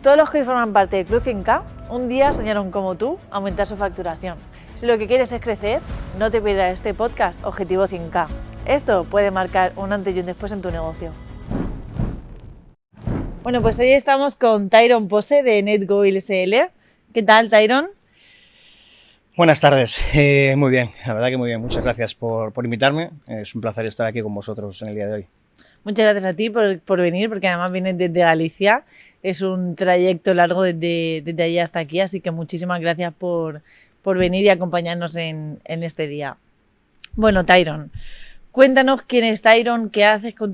Todos los que hoy forman parte del Club 100K un día soñaron como tú aumentar su facturación. Si lo que quieres es crecer, no te pierdas este podcast Objetivo 100K. Esto puede marcar un antes y un después en tu negocio. Bueno, pues hoy estamos con Tyron Pose de NetGoil SL. ¿Qué tal, Tyron? Buenas tardes, muy bien, la verdad que muy bien, muchas gracias por invitarme, es un placer estar aquí con vosotros en el día de hoy. Muchas gracias a ti por venir, porque además vienes desde Galicia, es un trayecto largo desde allí hasta aquí, así que muchísimas gracias por venir y acompañarnos en este día. Bueno, Tyron, cuéntanos quién es Tyron, qué haces con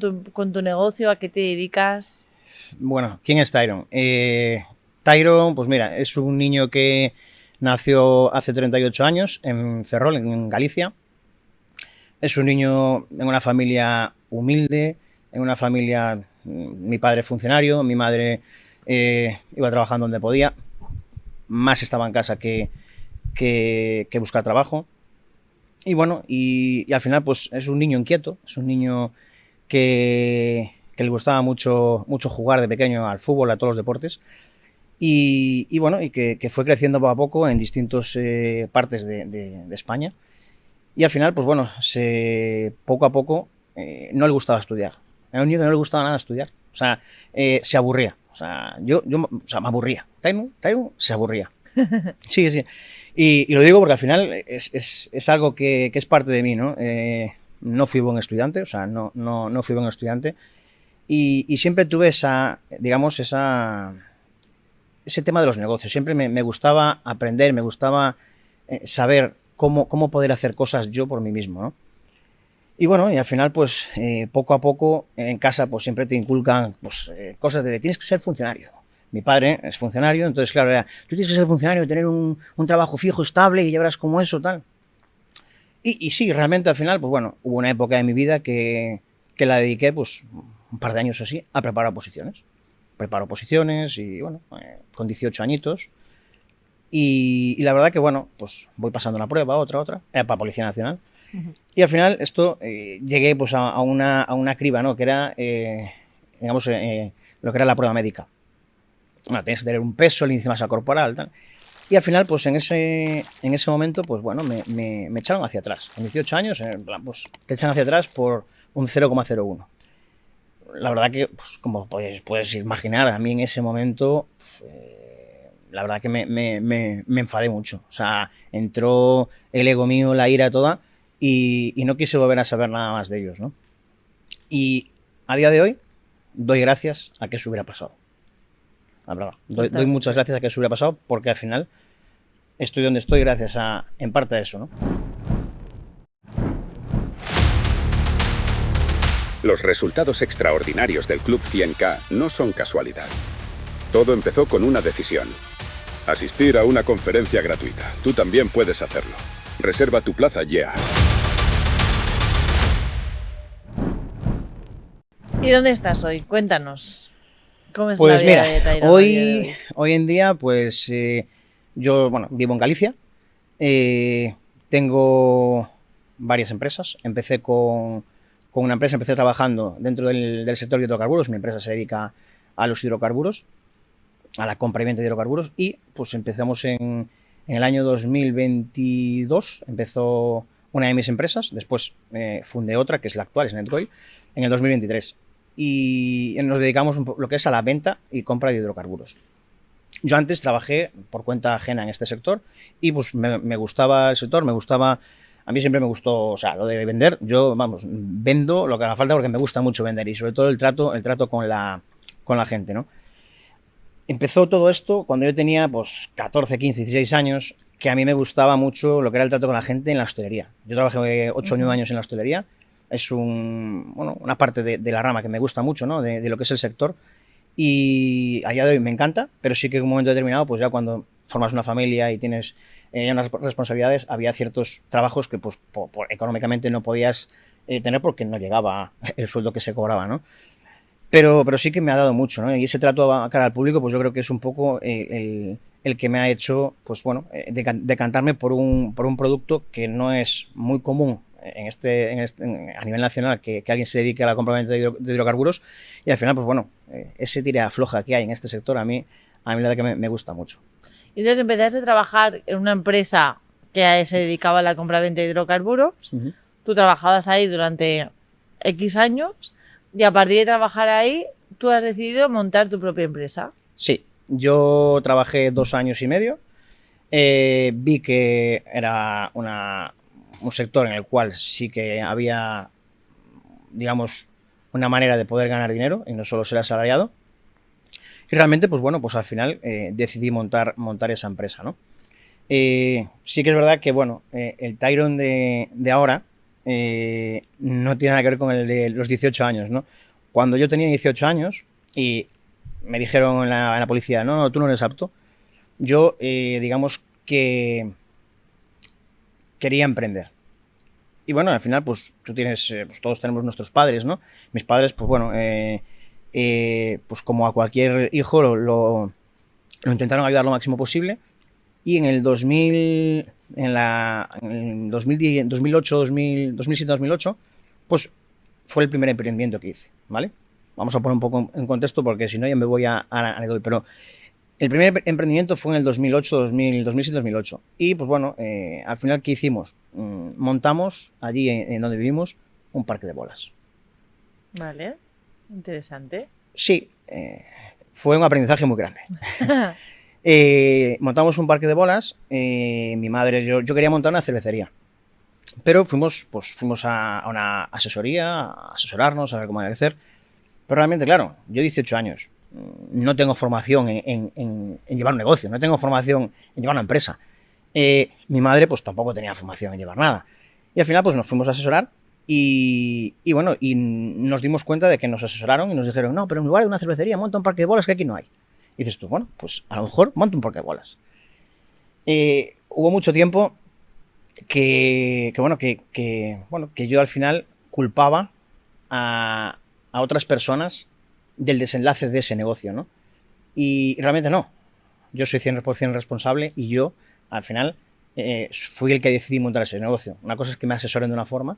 tu negocio, a qué te dedicas. Bueno, ¿quién es Tyron? Tyron, pues mira, es un niño que nació hace 38 años en Ferrol, en Galicia. Es un niño en una familia humilde, en una familia, mi padre funcionario, mi madre iba trabajando donde podía, más estaba en casa que buscar trabajo. Y bueno, y al final pues es un niño inquieto, es un niño que le gustaba mucho jugar de pequeño al fútbol, a todos los deportes. Y bueno, y que fue creciendo poco a poco en distintas partes de España. Y al final, pues bueno, poco a poco no le gustaba estudiar. Era un niño que no le gustaba nada estudiar. O sea, se aburría. O sea, yo me aburría. Tyron se aburría. Sí, sí. Y lo digo porque al final es algo que es parte de mí, ¿no? No fui buen estudiante, o sea, no fui buen estudiante. Y siempre tuve ese tema de los negocios. Siempre me gustaba aprender, me gustaba saber cómo poder hacer cosas yo por mí mismo, ¿no? Y bueno, y al final, pues poco a poco en casa pues siempre te inculcan pues, cosas de tienes que ser funcionario. Mi padre es funcionario, entonces claro, era, tú tienes que ser funcionario, tener un trabajo fijo, estable y ya verás cómo eso, tal. Y sí, realmente al final, pues bueno, hubo una época de mi vida que la dediqué pues un par de años así a preparar oposiciones. Preparo oposiciones y bueno, con 18 añitos. Y la verdad que bueno, pues voy pasando una prueba, otra, era para Policía Nacional. Y al final esto llegué pues a una criba, ¿no? Que era, digamos, lo que era la prueba médica. Bueno, tienes que tener un peso, el índice de masa corporal, tal. Y al final, pues en ese momento, pues bueno, me echaron hacia atrás. Con 18 años, en plan, pues te echan hacia atrás por un 0,01. La verdad que, pues, como puedes imaginar, a mí en ese momento, la verdad que me enfadé mucho. O sea, entró el ego mío, la ira toda, y no quise volver a saber nada más de ellos, ¿no? Y a día de hoy, doy gracias a que eso hubiera pasado. La verdad, doy muchas gracias a que eso hubiera pasado, porque al final estoy donde estoy gracias en parte a eso, ¿no? Los resultados extraordinarios del Club 100K no son casualidad. Todo empezó con una decisión. Asistir a una conferencia gratuita. Tú también puedes hacerlo. Reserva tu plaza ya. ¿Y dónde estás hoy? Cuéntanos. ¿Cómo es pues la vida mira, de Tyron hoy en día, pues yo bueno, vivo en Galicia. Tengo varias empresas. Empecé con una empresa, empecé trabajando dentro del sector de hidrocarburos. Mi empresa se dedica a los hidrocarburos, a la compra y venta de hidrocarburos, y pues empezamos en el año 2022, empezó una de mis empresas, después fundé otra, que es la actual, es NetGoil, en el 2023, y nos dedicamos lo que es a la venta y compra de hidrocarburos. Yo antes trabajé por cuenta ajena en este sector y pues me gustaba el sector, a mí siempre me gustó, o sea, lo de vender, yo, vamos, vendo lo que haga falta porque me gusta mucho vender y sobre todo el trato con la gente, ¿no? Empezó todo esto cuando yo tenía pues 14, 15, 16 años, que a mí me gustaba mucho lo que era el trato con la gente en la hostelería. Yo trabajé 8 o 9 años en la hostelería, es una parte de la rama que me gusta mucho, ¿no? De lo que es el sector, y a día de hoy me encanta, pero sí que en un momento determinado, pues ya cuando formas una familia y tienes unas responsabilidades, había ciertos trabajos que pues económicamente no podías tener porque no llegaba el sueldo que se cobraba, ¿no? Pero sí que me ha dado mucho, ¿no? Y ese trato a cara al público, pues yo creo que es un poco el que me ha hecho, pues bueno, decantarme por un producto que no es muy común a nivel nacional, que alguien se dedique a la compra de hidrocarburos, y al final, pues bueno, ese tira floja que hay en este sector a mí a mí la verdad que me gusta mucho. Y entonces empezaste a trabajar en una empresa que se dedicaba a la compra-venta de hidrocarburos. Ujú. Tú trabajabas ahí durante X años y a partir de trabajar ahí, tú has decidido montar tu propia empresa. Sí, yo trabajé 2 años y medio. Vi que era un sector en el cual sí que había, digamos, una manera de poder ganar dinero y no solo ser asalariado. Y realmente, pues bueno, pues al final decidí montar esa empresa, ¿no? Sí que es verdad que, bueno, el Tyron de ahora no tiene nada que ver con el de los 18 años, ¿no? Cuando yo tenía 18 años y me dijeron en la policía, no, tú no eres apto, yo, digamos que quería emprender. Y bueno, al final, pues tú tienes, pues todos tenemos nuestros padres, ¿no? Mis padres, pues bueno, pues como a cualquier hijo, lo intentaron ayudar lo máximo posible. Y en el 2000, en el 2010, 2008, 2007, 2008, pues fue el primer emprendimiento que hice, ¿vale? Vamos a poner un poco en contexto porque si no ya me voy a doy, pero el primer emprendimiento fue en el 2008, 2007, 2008. Y pues bueno, al final, ¿qué hicimos? Montamos allí en donde vivimos un parque de bolas. Vale, interesante. Sí, fue un aprendizaje muy grande. Montamos un parque de bolas. Mi madre, yo quería montar una cervecería. Pero fuimos a una asesoría, a asesorarnos, a ver cómo hacer. Pero realmente, claro, yo 18 años, no tengo formación en llevar un negocio, no tengo formación en llevar una empresa. Mi madre pues tampoco tenía formación en llevar nada. Y al final pues nos fuimos a asesorar y bueno, y nos dimos cuenta de que nos asesoraron y nos dijeron, no, pero en lugar de una cervecería monta un parque de bolas que aquí no hay. Y dices tú, bueno, pues a lo mejor monta un parque de bolas. Hubo mucho tiempo que yo al final culpaba a otras personas del desenlace de ese negocio, ¿no? Y realmente no. Yo soy 100% responsable y yo, al final, fui el que decidí montar ese negocio. Una cosa es que me asesoren de una forma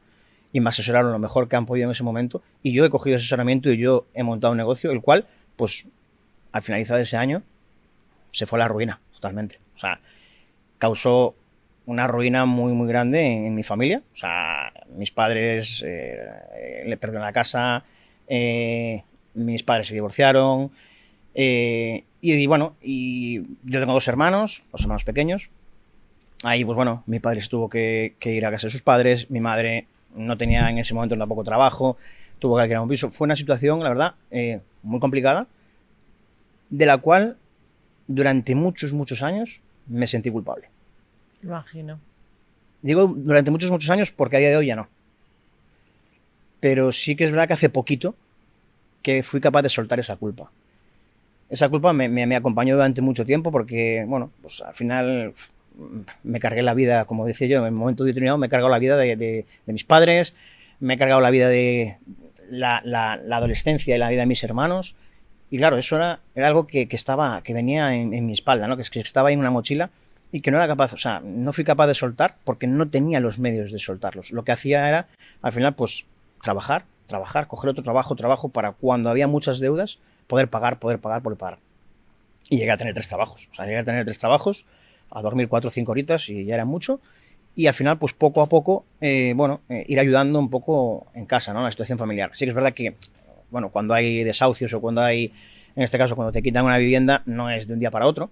y me asesoraron lo mejor que han podido en ese momento y yo he cogido ese asesoramiento y yo he montado un negocio, el cual, pues, al finalizar ese año, se fue a la ruina, totalmente. O sea, causó una ruina muy, muy grande en mi familia. O sea, mis padres le perdieron la casa, mis padres se divorciaron, y bueno, y yo tengo 2 hermanos pequeños. Ahí, pues bueno, mi padre se tuvo que ir a casa de sus padres, mi madre no tenía en ese momento tampoco trabajo, tuvo que alquilar un piso. Fue una situación, la verdad, muy complicada, de la cual durante muchos, muchos años me sentí culpable. Imagino. Digo durante muchos, muchos años porque a día de hoy ya no. Pero sí que es verdad que hace poquito que fui capaz de soltar esa culpa. Esa culpa me acompañó durante mucho tiempo porque, bueno, pues al final me cargué la vida, como decía yo, en un momento determinado me he cargado la vida de mis padres, me he cargado la vida de la adolescencia y la vida de mis hermanos. Y claro, eso era algo que venía en mi espalda, ¿no? Que estaba ahí en una mochila y que no era capaz, o sea, no fui capaz de soltar porque no tenía los medios de soltarlos. Lo que hacía era, al final, pues trabajar, coger otro trabajo para cuando había muchas deudas, poder pagar. Y llegué a tener 3 trabajos. O sea, llegué a tener 3 trabajos, a dormir 4 o 5 horitas y ya era mucho. Y al final, pues poco a poco, ir ayudando un poco en casa, ¿no? En la situación familiar. Sí que es verdad que, bueno, cuando hay desahucios o cuando hay, en este caso, cuando te quitan una vivienda, no es de un día para otro.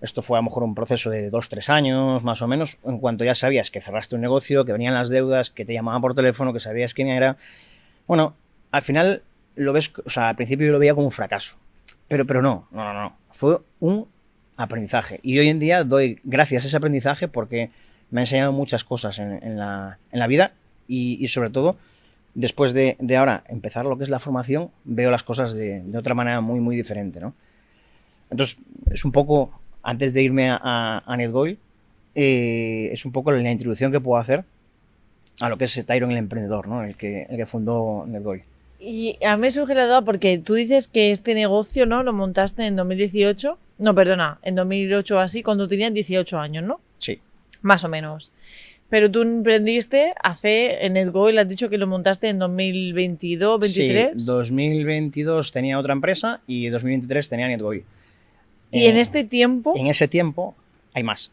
Esto fue a lo mejor un proceso de 2-3 años, más o menos, en cuanto ya sabías que cerraste un negocio, que venían las deudas, que te llamaban por teléfono, que sabías quién era. Bueno, al final lo ves, o sea, al principio yo lo veía como un fracaso, pero no. Fue un aprendizaje. Y hoy en día doy gracias a ese aprendizaje porque me ha enseñado muchas cosas en la vida y sobre todo, después de ahora empezar lo que es la formación, veo las cosas de otra manera muy, muy diferente, ¿no? Entonces, es un poco, antes de irme a NetGoil, es un poco la introducción que puedo hacer a lo que es Tyron el emprendedor, ¿no? El que fundó NetGoil. Y a mí me surge la duda porque tú dices que este negocio, ¿no? Lo montaste en 2018. No, perdona, en 2008 o así, cuando tenías 18 años, ¿no? Sí. Más o menos. Pero tú emprendiste en NetGoil, has dicho que lo montaste en 2022, 2023. Sí, 2022 tenía otra empresa y 2023 tenía NetGoil. Y en este tiempo... En ese tiempo hay más.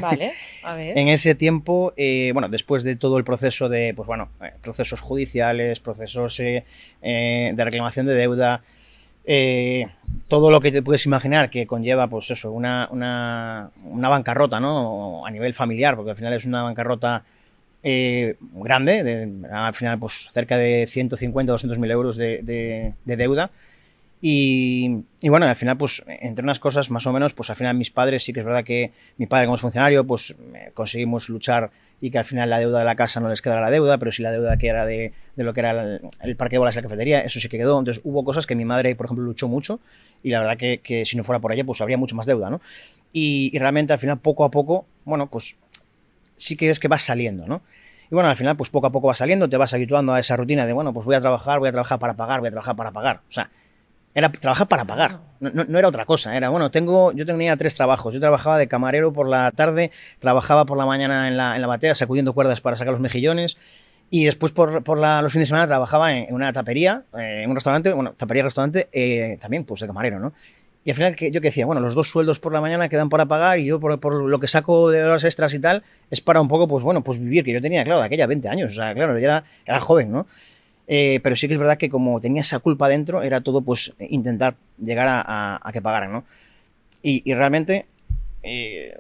Vale, a ver. En ese tiempo, bueno, después de todo el proceso de, pues bueno, procesos judiciales, procesos de reclamación de deuda, todo lo que te puedes imaginar que conlleva, pues eso, una bancarrota, ¿no? A nivel familiar, porque al final es una bancarrota grande, al final pues cerca de 150 o 200.000 euros de deuda. Y bueno, al final, pues, entre unas cosas, más o menos, pues al final mis padres, sí que es verdad que mi padre como es funcionario, pues conseguimos luchar y que al final la deuda de la casa no les quedara la deuda, pero sí la deuda que era de lo que era el parque de bolas de la cafetería, eso sí que quedó. Entonces hubo cosas que mi madre, por ejemplo, luchó mucho y la verdad que si no fuera por ella, pues habría mucho más deuda, ¿no? Y realmente al final, poco a poco, bueno, pues sí que es que vas saliendo, ¿no? Y bueno, al final, pues poco a poco vas saliendo, te vas habituando a esa rutina de, bueno, pues voy a trabajar para pagar, voy a trabajar para pagar. O sea, era trabajar para pagar, no era otra cosa. Era, bueno, yo tenía 3 trabajos. Yo trabajaba de camarero por la tarde, trabajaba por la mañana en la batea sacudiendo cuerdas para sacar los mejillones y después por los fines de semana trabajaba en una tapería, en un restaurante, bueno, tapería-restaurante, también pues de camarero, ¿no? Y al final yo que decía, bueno, los 2 sueldos por la mañana quedan para pagar y yo por lo que saco de horas extras y tal es para un poco, pues bueno, pues vivir, que yo tenía, claro, de aquella 20 años, o sea, claro, yo era joven, ¿no? Pero sí que es verdad que como tenía esa culpa dentro, era todo pues intentar llegar a que pagaran, ¿no? Y realmente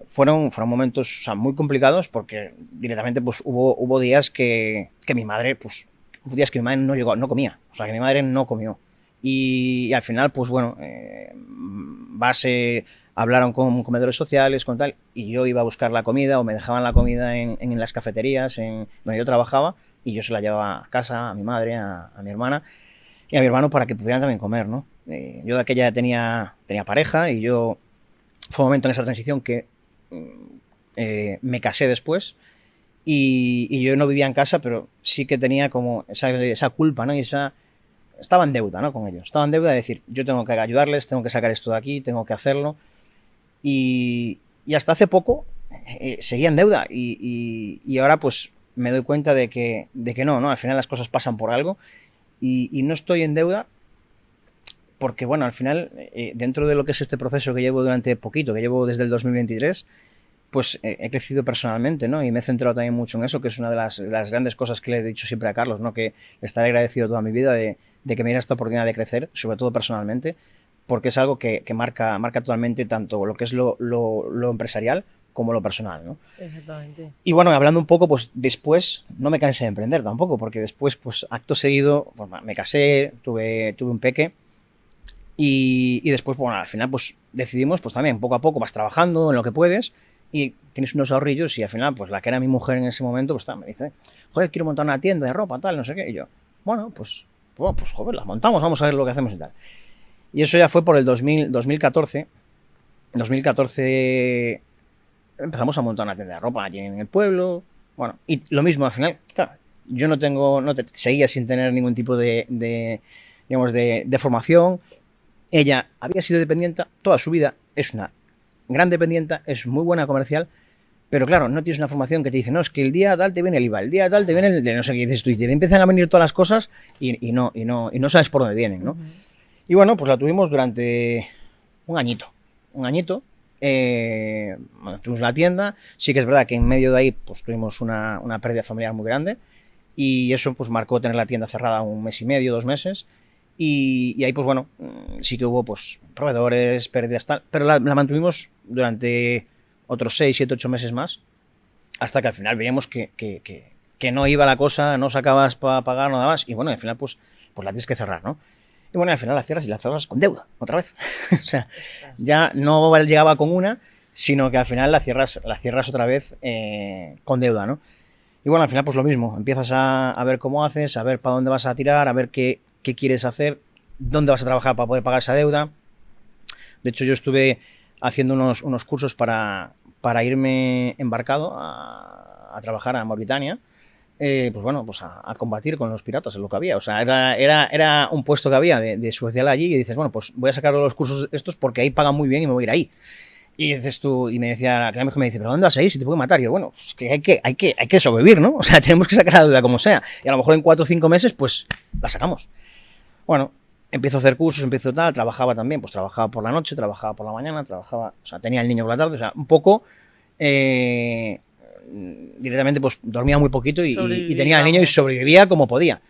fueron momentos, o sea, muy complicados porque directamente pues hubo días que mi madre, pues, hubo días que mi madre no comía, o sea, que mi madre no comió. Y al final, pues bueno, hablaron con comedores sociales, con tal, y yo iba a buscar la comida o me dejaban la comida en las cafeterías donde yo trabajaba y yo se la llevaba a casa, a mi madre, a mi hermana y a mi hermano para que pudieran también comer, ¿no? Yo de aquella tenía pareja y fue un momento en esa transición que me casé después y yo no vivía en casa, pero sí que tenía como esa culpa, ¿no? Y estaba en deuda, ¿no? Con ellos. Estaba en deuda de decir, yo tengo que ayudarles, tengo que sacar esto de aquí, tengo que hacerlo. Y hasta hace poco seguía en deuda y ahora pues me doy cuenta de que no, al final las cosas pasan por algo y no estoy en deuda porque, bueno, al final, dentro de lo que es este proceso que llevo durante poquito, que llevo desde el 2023, pues he crecido personalmente, ¿no? Y me he centrado también mucho en eso, que es una de las grandes cosas que le he dicho siempre a Carlos, ¿no? Que le estaré agradecido toda mi vida de que me diera esta oportunidad de crecer, sobre todo personalmente, porque es algo que marca totalmente tanto lo que es lo empresarial como lo personal, ¿no? Exactamente. Y bueno, hablando un poco, pues después no me cansé de emprender tampoco, porque después, pues acto seguido, pues, me casé, tuve un peque y después, bueno, al final pues decidimos, pues también poco a poco vas trabajando en lo que puedes y tienes unos ahorrillos y al final, pues la que era mi mujer en ese momento, pues me dice, joder, quiero montar una tienda de ropa, tal, no sé qué, y yo, bueno, pues joder, la montamos, vamos a ver lo que hacemos y tal. Y eso ya fue por el 2014. 2014 empezamos a montar una tienda de ropa allí en el pueblo. Bueno, y lo mismo al final, claro, yo seguía sin tener ningún tipo de formación. Ella había sido dependiente toda su vida, es una gran dependiente, es muy buena comercial, pero claro, no tienes una formación que te dice, no, es que el día tal te viene el IVA, el día tal te viene el de no sé qué dices tú, y te empiezan a venir todas las cosas y no sabes por dónde vienen, ¿no? Y bueno, pues la tuvimos durante un añito. Bueno, tuvimos la tienda, sí que es verdad que en medio de ahí pues tuvimos una pérdida familiar muy grande y eso pues marcó tener la tienda cerrada 1 mes y medio, 2 meses y ahí pues bueno, sí que hubo pues proveedores, pérdidas tal, pero la mantuvimos durante otros 6, 7, 8 meses más hasta que al final veíamos que no iba la cosa, no sacabas para pagar nada más y bueno, al final pues la tienes que cerrar, ¿no? Y bueno, al final la cierras con deuda, otra vez. O sea, ya no llegaba con una, sino que al final la cierras otra vez con deuda, ¿no? Y bueno, al final pues lo mismo, empiezas a ver cómo haces, a ver para dónde vas a tirar, a ver qué quieres hacer, dónde vas a trabajar para poder pagar esa deuda. De hecho, yo estuve haciendo unos cursos para irme embarcado a trabajar a Mauritania. Pues bueno, pues a combatir con los piratas es lo que había. O sea, era un puesto que había de suboficial allí y dices, bueno, pues voy a sacar los cursos estos porque ahí pagan muy bien y me voy a ir ahí. Y dices tú, y me decía, que me dice, ¿pero dónde vas a ir si te puede matar? Y yo, bueno, pues que hay que sobrevivir, ¿no? O sea, tenemos que sacar la deuda como sea. Y a lo mejor en 4 o 5 meses, pues la sacamos. Bueno, empiezo a hacer cursos, empiezo tal, trabajaba también, pues trabajaba por la noche, trabajaba por la mañana, o sea, tenía el niño por la tarde, o sea, un poco, directamente pues dormía muy poquito y tenía al niño y sobrevivía como podía.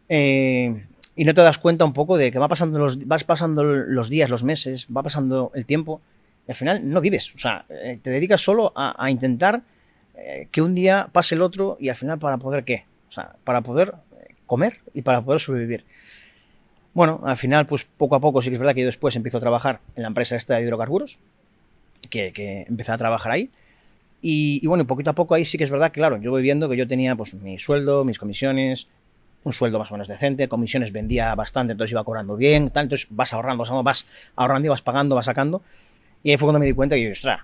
Y no te das cuenta un poco de que vas pasando los días, los meses, va pasando el tiempo, y al final no vives, o sea, te dedicas solo a intentar que un día pase el otro y al final para poder ¿qué? O sea, para poder comer y para poder sobrevivir. Bueno, al final, pues poco a poco sí que es verdad que yo después empiezo a trabajar en la empresa esta de hidrocarburos, que empecé a trabajar ahí. Y bueno, poquito a poco ahí sí que es verdad que, claro, yo voy viendo que yo tenía pues mi sueldo, mis comisiones, un sueldo más o menos decente, comisiones vendía bastante, entonces iba cobrando bien, tal, entonces vas ahorrando y vas pagando, vas sacando. Y ahí fue cuando me di cuenta que yo, ostras,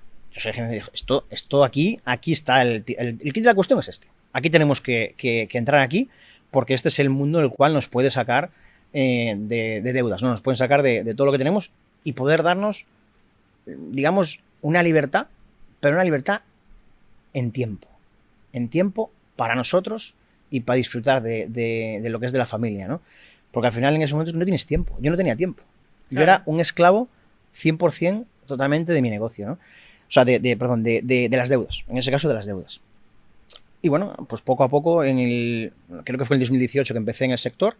esto aquí está el kit de la cuestión es este. Aquí tenemos que entrar aquí porque este es el mundo en el cual nos puede sacar de deudas, ¿no? Nos pueden sacar de todo lo que tenemos y poder darnos, digamos, una libertad, pero una libertad en tiempo para nosotros y para disfrutar de lo que es de la familia, ¿no? Porque al final en ese momento no tienes tiempo, yo no tenía tiempo, yo era un esclavo 100% totalmente de mi negocio, ¿no? O sea, de las deudas, en ese caso de las deudas. Y bueno, pues poco a poco, creo que fue en el 2018 que empecé en el sector.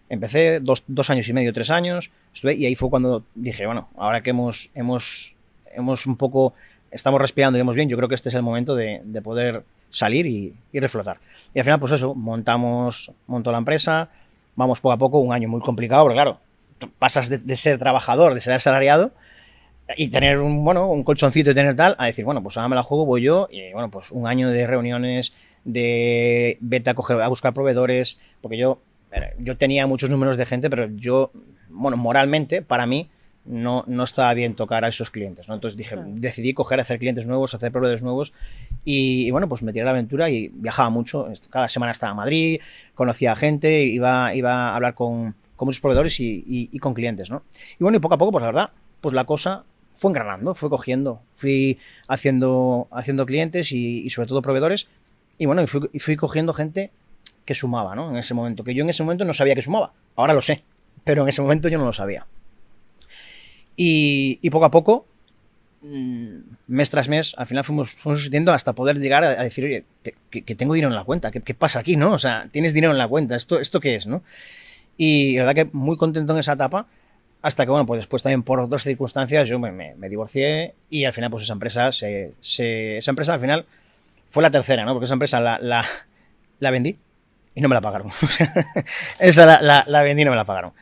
Empecé 2 años y medio, 3 años, estuve, y ahí fue cuando dije, bueno, ahora que hemos un poco, estamos respirando y vemos bien, yo creo que este es el momento de poder salir y reflotar. Y al final, pues eso, montó la empresa, vamos poco a poco, un año muy complicado, porque claro, pasas de ser trabajador, de ser asalariado, y tener un colchoncito y tener tal, a decir, bueno, pues ahora me la juego, voy yo, y bueno, pues un año de reuniones, de vete a buscar proveedores, porque yo tenía muchos números de gente, pero yo, bueno, moralmente, para mí, no estaba bien tocar a esos clientes, ¿no? Entonces decidí hacer clientes nuevos, hacer proveedores nuevos, y bueno, pues me tiré a la aventura y viajaba mucho, cada semana estaba en Madrid, conocía a gente, iba a hablar con muchos proveedores y con clientes, ¿no? Y bueno, y poco a poco, pues la verdad, pues la cosa fue engranando, fue cogiendo, fui haciendo clientes y sobre todo proveedores, y bueno, y fui cogiendo gente que sumaba, ¿no? En ese momento, que yo en ese momento no sabía que sumaba, ahora lo sé, pero en ese momento yo no lo sabía. Y poco a poco, mes tras mes, al final fuimos sucediendo hasta poder llegar a decir, oye, que tengo dinero en la cuenta, ¿qué pasa aquí, no? O sea, tienes dinero en la cuenta, ¿esto qué es, no? Y la verdad que muy contento en esa etapa, hasta que, bueno, pues después también por otras circunstancias yo me divorcié y al final pues esa empresa esa empresa al final fue la tercera, ¿no? Porque esa empresa la vendí y no me la pagaron. Esa la vendí y no me la pagaron.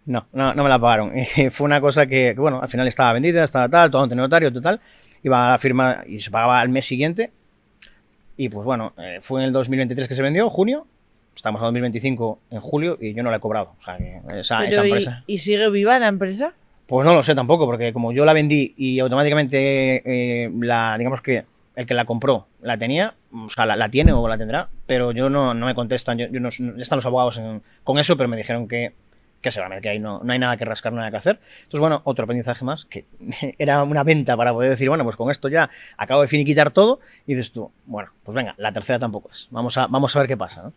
No me la pagaron. Y fue una cosa que, bueno, al final estaba vendida, estaba tal, todo ante notario, total. Iba a la firma y se pagaba al mes siguiente. Y pues bueno, fue en el 2023 que se vendió, junio. Estamos en 2025 en julio y yo no la he cobrado. O sea, que esa empresa. ¿Y sigue viva la empresa? Pues no lo sé tampoco, porque como yo la vendí y automáticamente digamos que el que la compró la tenía, o sea, la tiene o la tendrá, pero yo no me contestan. Yo no, están los abogados con eso, pero me dijeron que seguramente que ahí no hay nada que rascar, nada que hacer. Entonces, bueno, otro aprendizaje más, que era una venta para poder decir, bueno, pues con esto ya acabo de finiquitar todo, y dices tú, bueno, pues venga, la tercera tampoco es. Vamos a ver qué pasa, ¿no?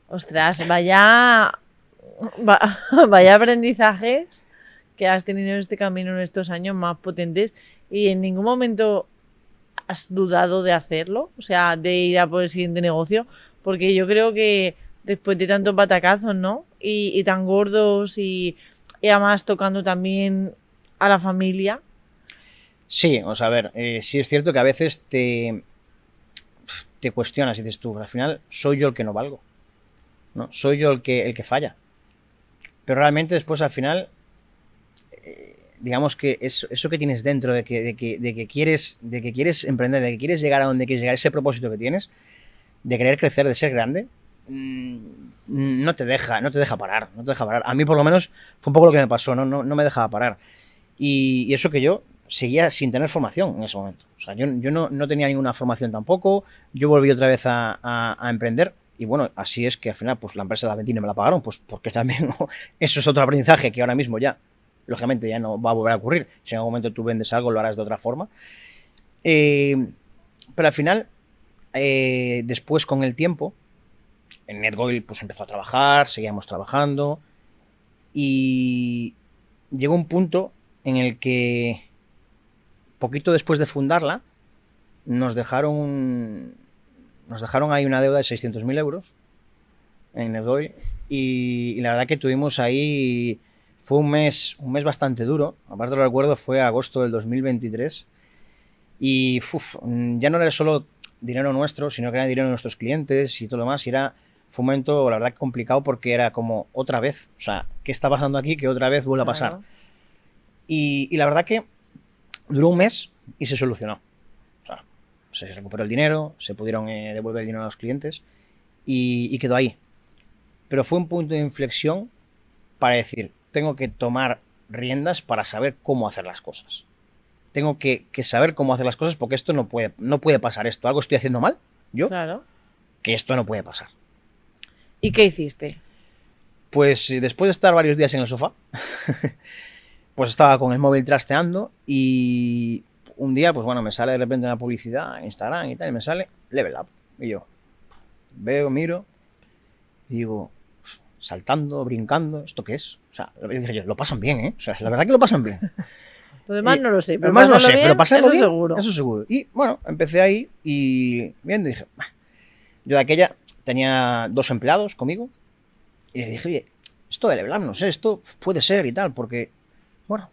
Ostras, vaya aprendizajes que has tenido en este camino en estos años más potentes, y en ningún momento has dudado de hacerlo, o sea, de ir a por el siguiente negocio, porque yo creo que después de tantos batacazos, ¿no? Y tan gordos y además tocando también a la familia. Sí, o sea, a ver, sí es cierto que a veces te cuestionas y dices tú, al final soy yo el que no valgo, ¿no? Soy yo el que falla. Pero realmente después al final, digamos que eso que tienes dentro de que quieres emprender, de que quieres llegar a donde quieres llegar, ese propósito que tienes, de querer crecer, de ser grande, no te deja parar. A mí por lo menos fue un poco lo que me pasó, no me dejaba parar. Y eso que yo seguía sin tener formación en ese momento. O sea, yo no tenía ninguna formación tampoco, yo volví otra vez a emprender. Y bueno, así es que al final pues la empresa la vendí y no me la pagaron, pues porque también eso es otro aprendizaje que ahora mismo ya, lógicamente ya no va a volver a ocurrir. Si en algún momento tú vendes algo, lo harás de otra forma. Pero al final, después con el tiempo, en NetGoil pues empezó a trabajar, seguíamos trabajando. Y llegó un punto en el que, poquito después de fundarla, nos dejaron ahí una deuda de 600.000 euros en Nedoil, y la verdad que tuvimos ahí, fue un mes bastante duro. Aparte lo recuerdo, fue agosto del 2023, y ya no era solo dinero nuestro, sino que era dinero de nuestros clientes y todo lo demás, y fue un momento, la verdad, complicado, porque era como otra vez, o sea, ¿qué está pasando aquí? Que otra vez vuelve a pasar. Y la verdad que duró un mes y se solucionó. O sea, se recuperó el dinero, se pudieron devolver el dinero a los clientes, y quedó ahí. Pero fue un punto de inflexión para decir, tengo que tomar riendas para saber cómo hacer las cosas. Tengo que saber cómo hacer las cosas, porque esto no puede pasar esto. Algo estoy haciendo mal, yo, que esto no puede pasar. ¿Y qué hiciste? Pues después de estar varios días en el sofá, pues estaba con el móvil trasteando, y un día, pues bueno, me sale de repente una publicidad en Instagram y tal, y me sale Level Up. Y yo veo, miro, y digo, saltando, brincando, ¿esto qué es? O sea, dije yo, lo pasan bien, ¿eh? O sea, la verdad que lo pasan bien. Lo demás no lo sé, pero pasarlo bien, pero pasarlo bien, seguro. Eso seguro. Y bueno, empecé ahí y viendo, y dije, yo de aquella tenía 2 empleados conmigo, y le dije, oye, esto de Level Up, no sé, esto puede ser y tal, porque, bueno,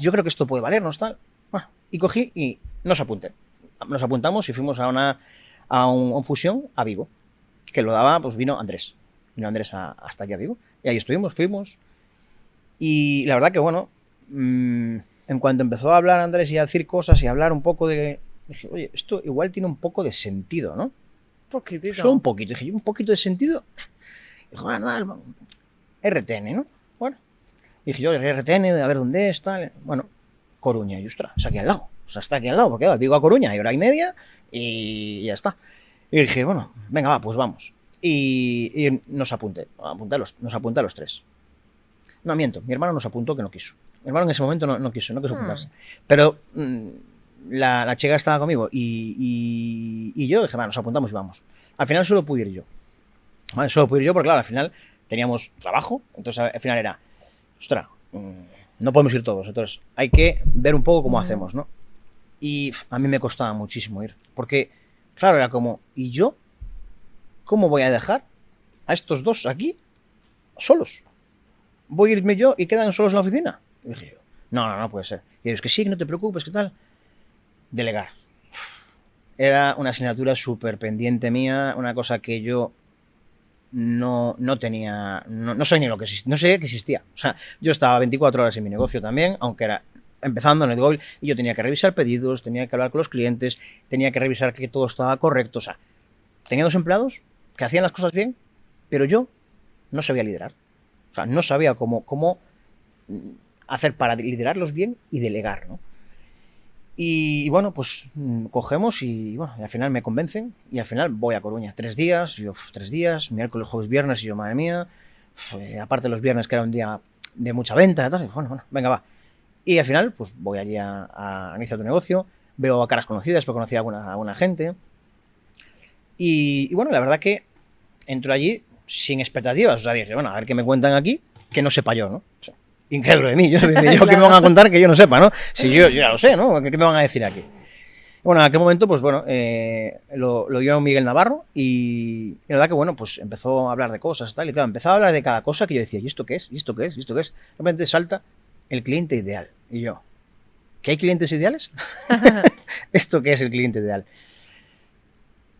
yo creo que esto puede valernos, tal. Bueno, y cogí y nos apuntamos y fuimos a un fusión a Vigo, que lo daba, pues vino Andrés hasta aquí a Vigo, y ahí fuimos, y la verdad que bueno, en cuanto empezó a hablar Andrés y a decir cosas y a hablar un poco dije, oye, esto igual tiene un poco de sentido, ¿no? Poquitito. Solo un poquito, dije, un poquito de sentido. Dijo, nada, RTN, ¿no? Bueno, dije yo, RTN, a ver dónde es, tal. Bueno, Coruña, y ostras, es aquí al lado. O sea, está aquí al lado, porque Vigo a Coruña hay hora y media y ya está. Y dije, bueno, venga, va, pues vamos. Y nos apunté a los 3. No, miento, mi hermano nos apuntó, que no quiso. Mi hermano en ese momento no quiso apuntarse. Pero la chica estaba conmigo, y yo dije, nos apuntamos y vamos. Al final solo pude ir yo. ¿Vale? Solo pude ir yo porque, claro, al final teníamos trabajo, entonces al final era, ostras, no podemos ir todos, entonces hay que ver un poco cómo hacemos, ¿no? Y a mí me costaba muchísimo ir, porque, claro, era como, ¿y yo? ¿Cómo voy a dejar a estos 2 aquí solos? ¿Voy a irme yo y quedan solos en la oficina? Y dije yo, no puede ser. Y ellos, que sí, que no te preocupes, ¿qué tal? Delegar. Era una asignatura súper pendiente mía, una cosa que yo no tenía, no sabía ni lo que existía, no sabía que existía. O sea, yo estaba 24 horas en mi negocio también, aunque era empezando en el Nedoil, y yo tenía que revisar pedidos, tenía que hablar con los clientes, tenía que revisar que todo estaba correcto. O sea, tenía 2 empleados que hacían las cosas bien, pero yo no sabía liderar. O sea, no sabía cómo hacer para liderarlos bien y delegar, ¿no? Y bueno, pues cogemos y bueno, y al final me convencen y al final voy a Coruña. 3 días, yo 3 días, miércoles, jueves, viernes, y yo, madre mía, aparte los viernes, que era un día de mucha venta, entonces, bueno, venga, va. Y al final, pues voy allí a iniciar tu negocio, veo a caras conocidas, porque conocí a alguna gente. Y bueno, la verdad que entro allí sin expectativas. O sea, dije, bueno, a ver qué me cuentan aquí, que no sepa yo, ¿no? O sea, incrédulo de mí. Yo claro. ¿Qué me van a contar que yo no sepa, no? Si yo ya lo sé, ¿no? ¿Qué me van a decir aquí? Bueno, en aquel momento, pues bueno, lo dio Miguel Navarro, y la verdad que, bueno, pues empezó a hablar de cosas y tal. Y claro, empezaba a hablar de cada cosa que yo decía, ¿y esto qué es? ¿Y esto qué es? ¿Y esto qué es? De repente salta el cliente ideal. Y yo, ¿qué hay clientes ideales? ¿Esto qué es el cliente ideal?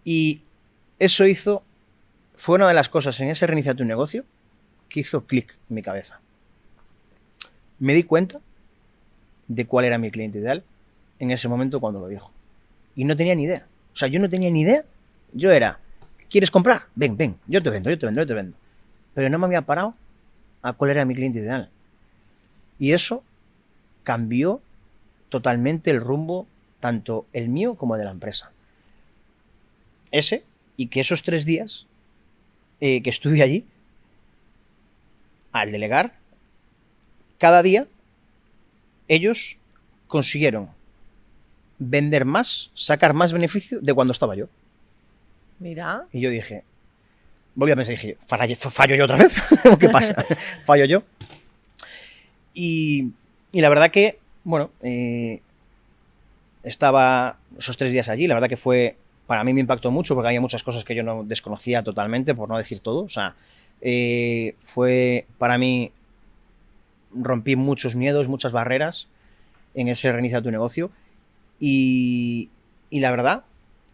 Y eso fue una de las cosas en ese reinicio de tu negocio que hizo clic en mi cabeza. Me di cuenta de cuál era mi cliente ideal en ese momento cuando lo dijo. Y no tenía ni idea. O sea, yo no tenía ni idea. Yo era, ¿quieres comprar? Ven, yo te vendo. Pero no me había parado a cuál era mi cliente ideal. Y eso cambió totalmente el rumbo, tanto el mío como el de la empresa. Y que esos 3 días que estuve allí, al delegar, cada día ellos consiguieron vender más, sacar más beneficio de cuando estaba yo. Mira. Y yo dije, volví a pensar y dije, ¿fallo yo otra vez? ¿Qué pasa? ¿Fallo yo? Y la verdad que, bueno, estaba esos 3 días allí, la verdad que fue, para mí me impactó mucho porque había muchas cosas que yo no desconocía totalmente, por no decir todo. O sea, fue para mí, rompí muchos miedos, muchas barreras en ese reinicia tu negocio y la verdad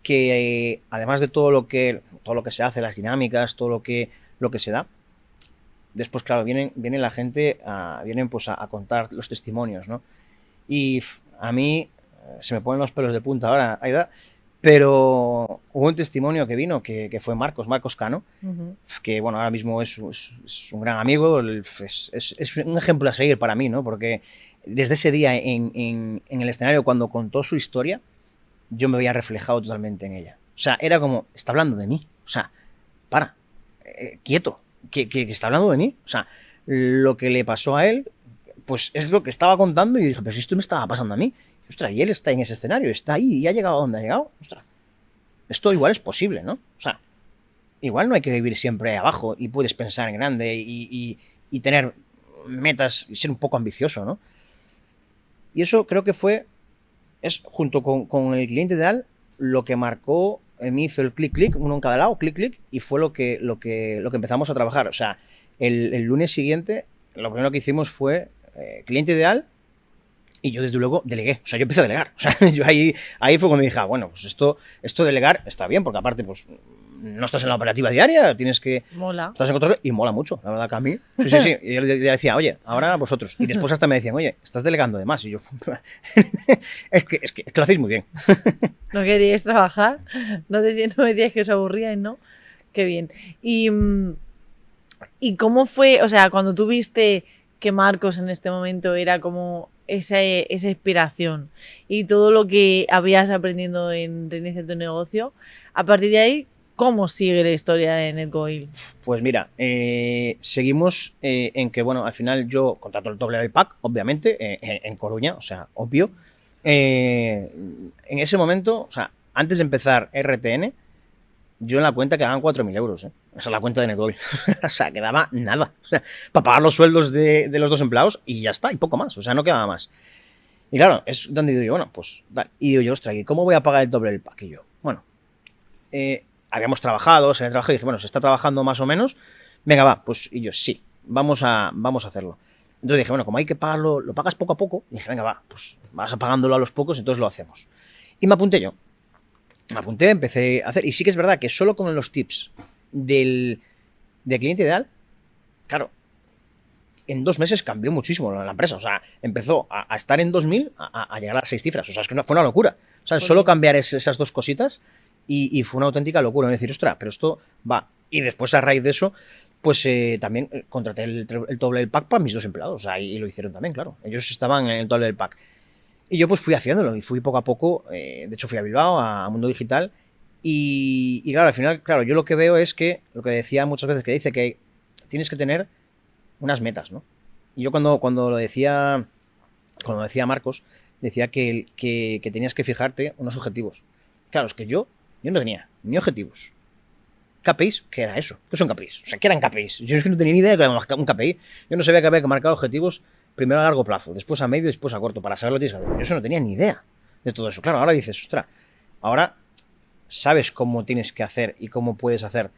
que además de todo lo que se hace, las dinámicas, todo lo que se da, después claro, viene la gente, vienen pues a contar los testimonios, ¿no? Y a mí se me ponen los pelos de punta ahora, Aida, pero hubo un testimonio que vino que fue Marcos Cano, que bueno, ahora mismo es un gran amigo, es un ejemplo a seguir para mí, ¿no? Porque desde ese día en el escenario, cuando contó su historia, yo me veía reflejado totalmente en ella. O sea, era como, está hablando de mí. O sea, quieto, que está hablando de mí. O sea, lo que le pasó a él, pues es lo que estaba contando y dije, pero si esto me estaba pasando a mí. Ostras, y él está en ese escenario, está ahí y ha llegado a donde ha llegado. Ostras, esto igual es posible, ¿no? O sea, igual no hay que vivir siempre abajo y puedes pensar en grande y tener metas y ser un poco ambicioso, ¿no? Y eso creo que es junto con el cliente ideal lo que marcó, me hizo el clic, uno en cada lado, clic, y fue lo que empezamos a trabajar. O sea, el lunes siguiente, lo primero que hicimos fue cliente ideal y yo desde luego delegué. O sea, yo empecé a delegar. O sea, yo ahí fue cuando dije, bueno, pues esto delegar está bien, porque aparte, pues no estás en la operativa diaria, tienes que... Mola. Estás en control y mola mucho, la verdad que a mí. Sí. Y yo le decía, oye, ahora vosotros. Y después hasta me decían, oye, estás delegando de más. Y yo, es que lo hacéis muy bien. ¿No queríais trabajar? ¿No decíais que os aburríais, no? Qué bien. ¿Y cómo fue, o sea, cuando tú viste que Marcos en este momento era como esa inspiración y todo lo que habías aprendido en Reinicia tu negocio, a partir de ahí, ¿cómo sigue la historia en Ecoil? Pues mira, seguimos en que, bueno, al final yo contrato el doble del pack, obviamente, en Coruña, o sea, obvio. En ese momento, o sea, antes de empezar RTN, yo en la cuenta quedaban 4.000 euros, ¿eh? Esa es la cuenta de Necoil. O sea, quedaba nada. O sea, para pagar los sueldos de los 2 empleados y ya está, y poco más. O sea, no quedaba más. Y claro, es donde digo yo, bueno, pues, dale. Y digo yo, ostras, ¿y cómo voy a pagar el doble del pack? Y yo, bueno, habíamos trabajado, se había trabajado y dije, bueno, se está trabajando más o menos, venga, va, pues, y yo, sí, vamos a hacerlo. Entonces dije, bueno, como hay que pagarlo, lo pagas poco a poco, y dije, venga, va, pues vas pagándolo a los pocos, entonces lo hacemos. Y me apunté yo. Me apunté, empecé a hacer, y sí que es verdad que solo con los tips del cliente ideal, claro, en 2 meses cambió muchísimo la empresa. O sea, empezó a estar en 2.000 a llegar a las 6 cifras. O sea, es que fue una locura. O sea, solo cambiar esas 2 cositas y fue una auténtica locura. Es decir, ostras, pero esto va. Y después, a raíz de eso, pues también contraté el doble del pack para mis 2 empleados. O sea, y lo hicieron también, claro. Ellos estaban en el doble del pack. Y yo pues fui haciéndolo y fui poco a poco. De hecho, fui a Bilbao, a Mundo Digital. Y claro, al final, claro, yo lo que veo es que, lo que decía muchas veces, que dice que tienes que tener unas metas, ¿no? Y yo cuando lo decía Marcos, decía que tenías que fijarte unos objetivos. Claro, es que yo no tenía ni objetivos. KPIs, ¿qué era eso? ¿Qué son KPIs? O sea, ¿qué eran KPIs? Yo es que no tenía ni idea de que era un KPI. Yo no sabía que había que marcar objetivos primero a largo plazo, después a medio y después a corto, para saber lo que tienes que hacer. Yo eso no tenía ni idea de todo eso. Claro, ahora dices, ostras, ahora sabes cómo tienes que hacer y cómo puedes hacer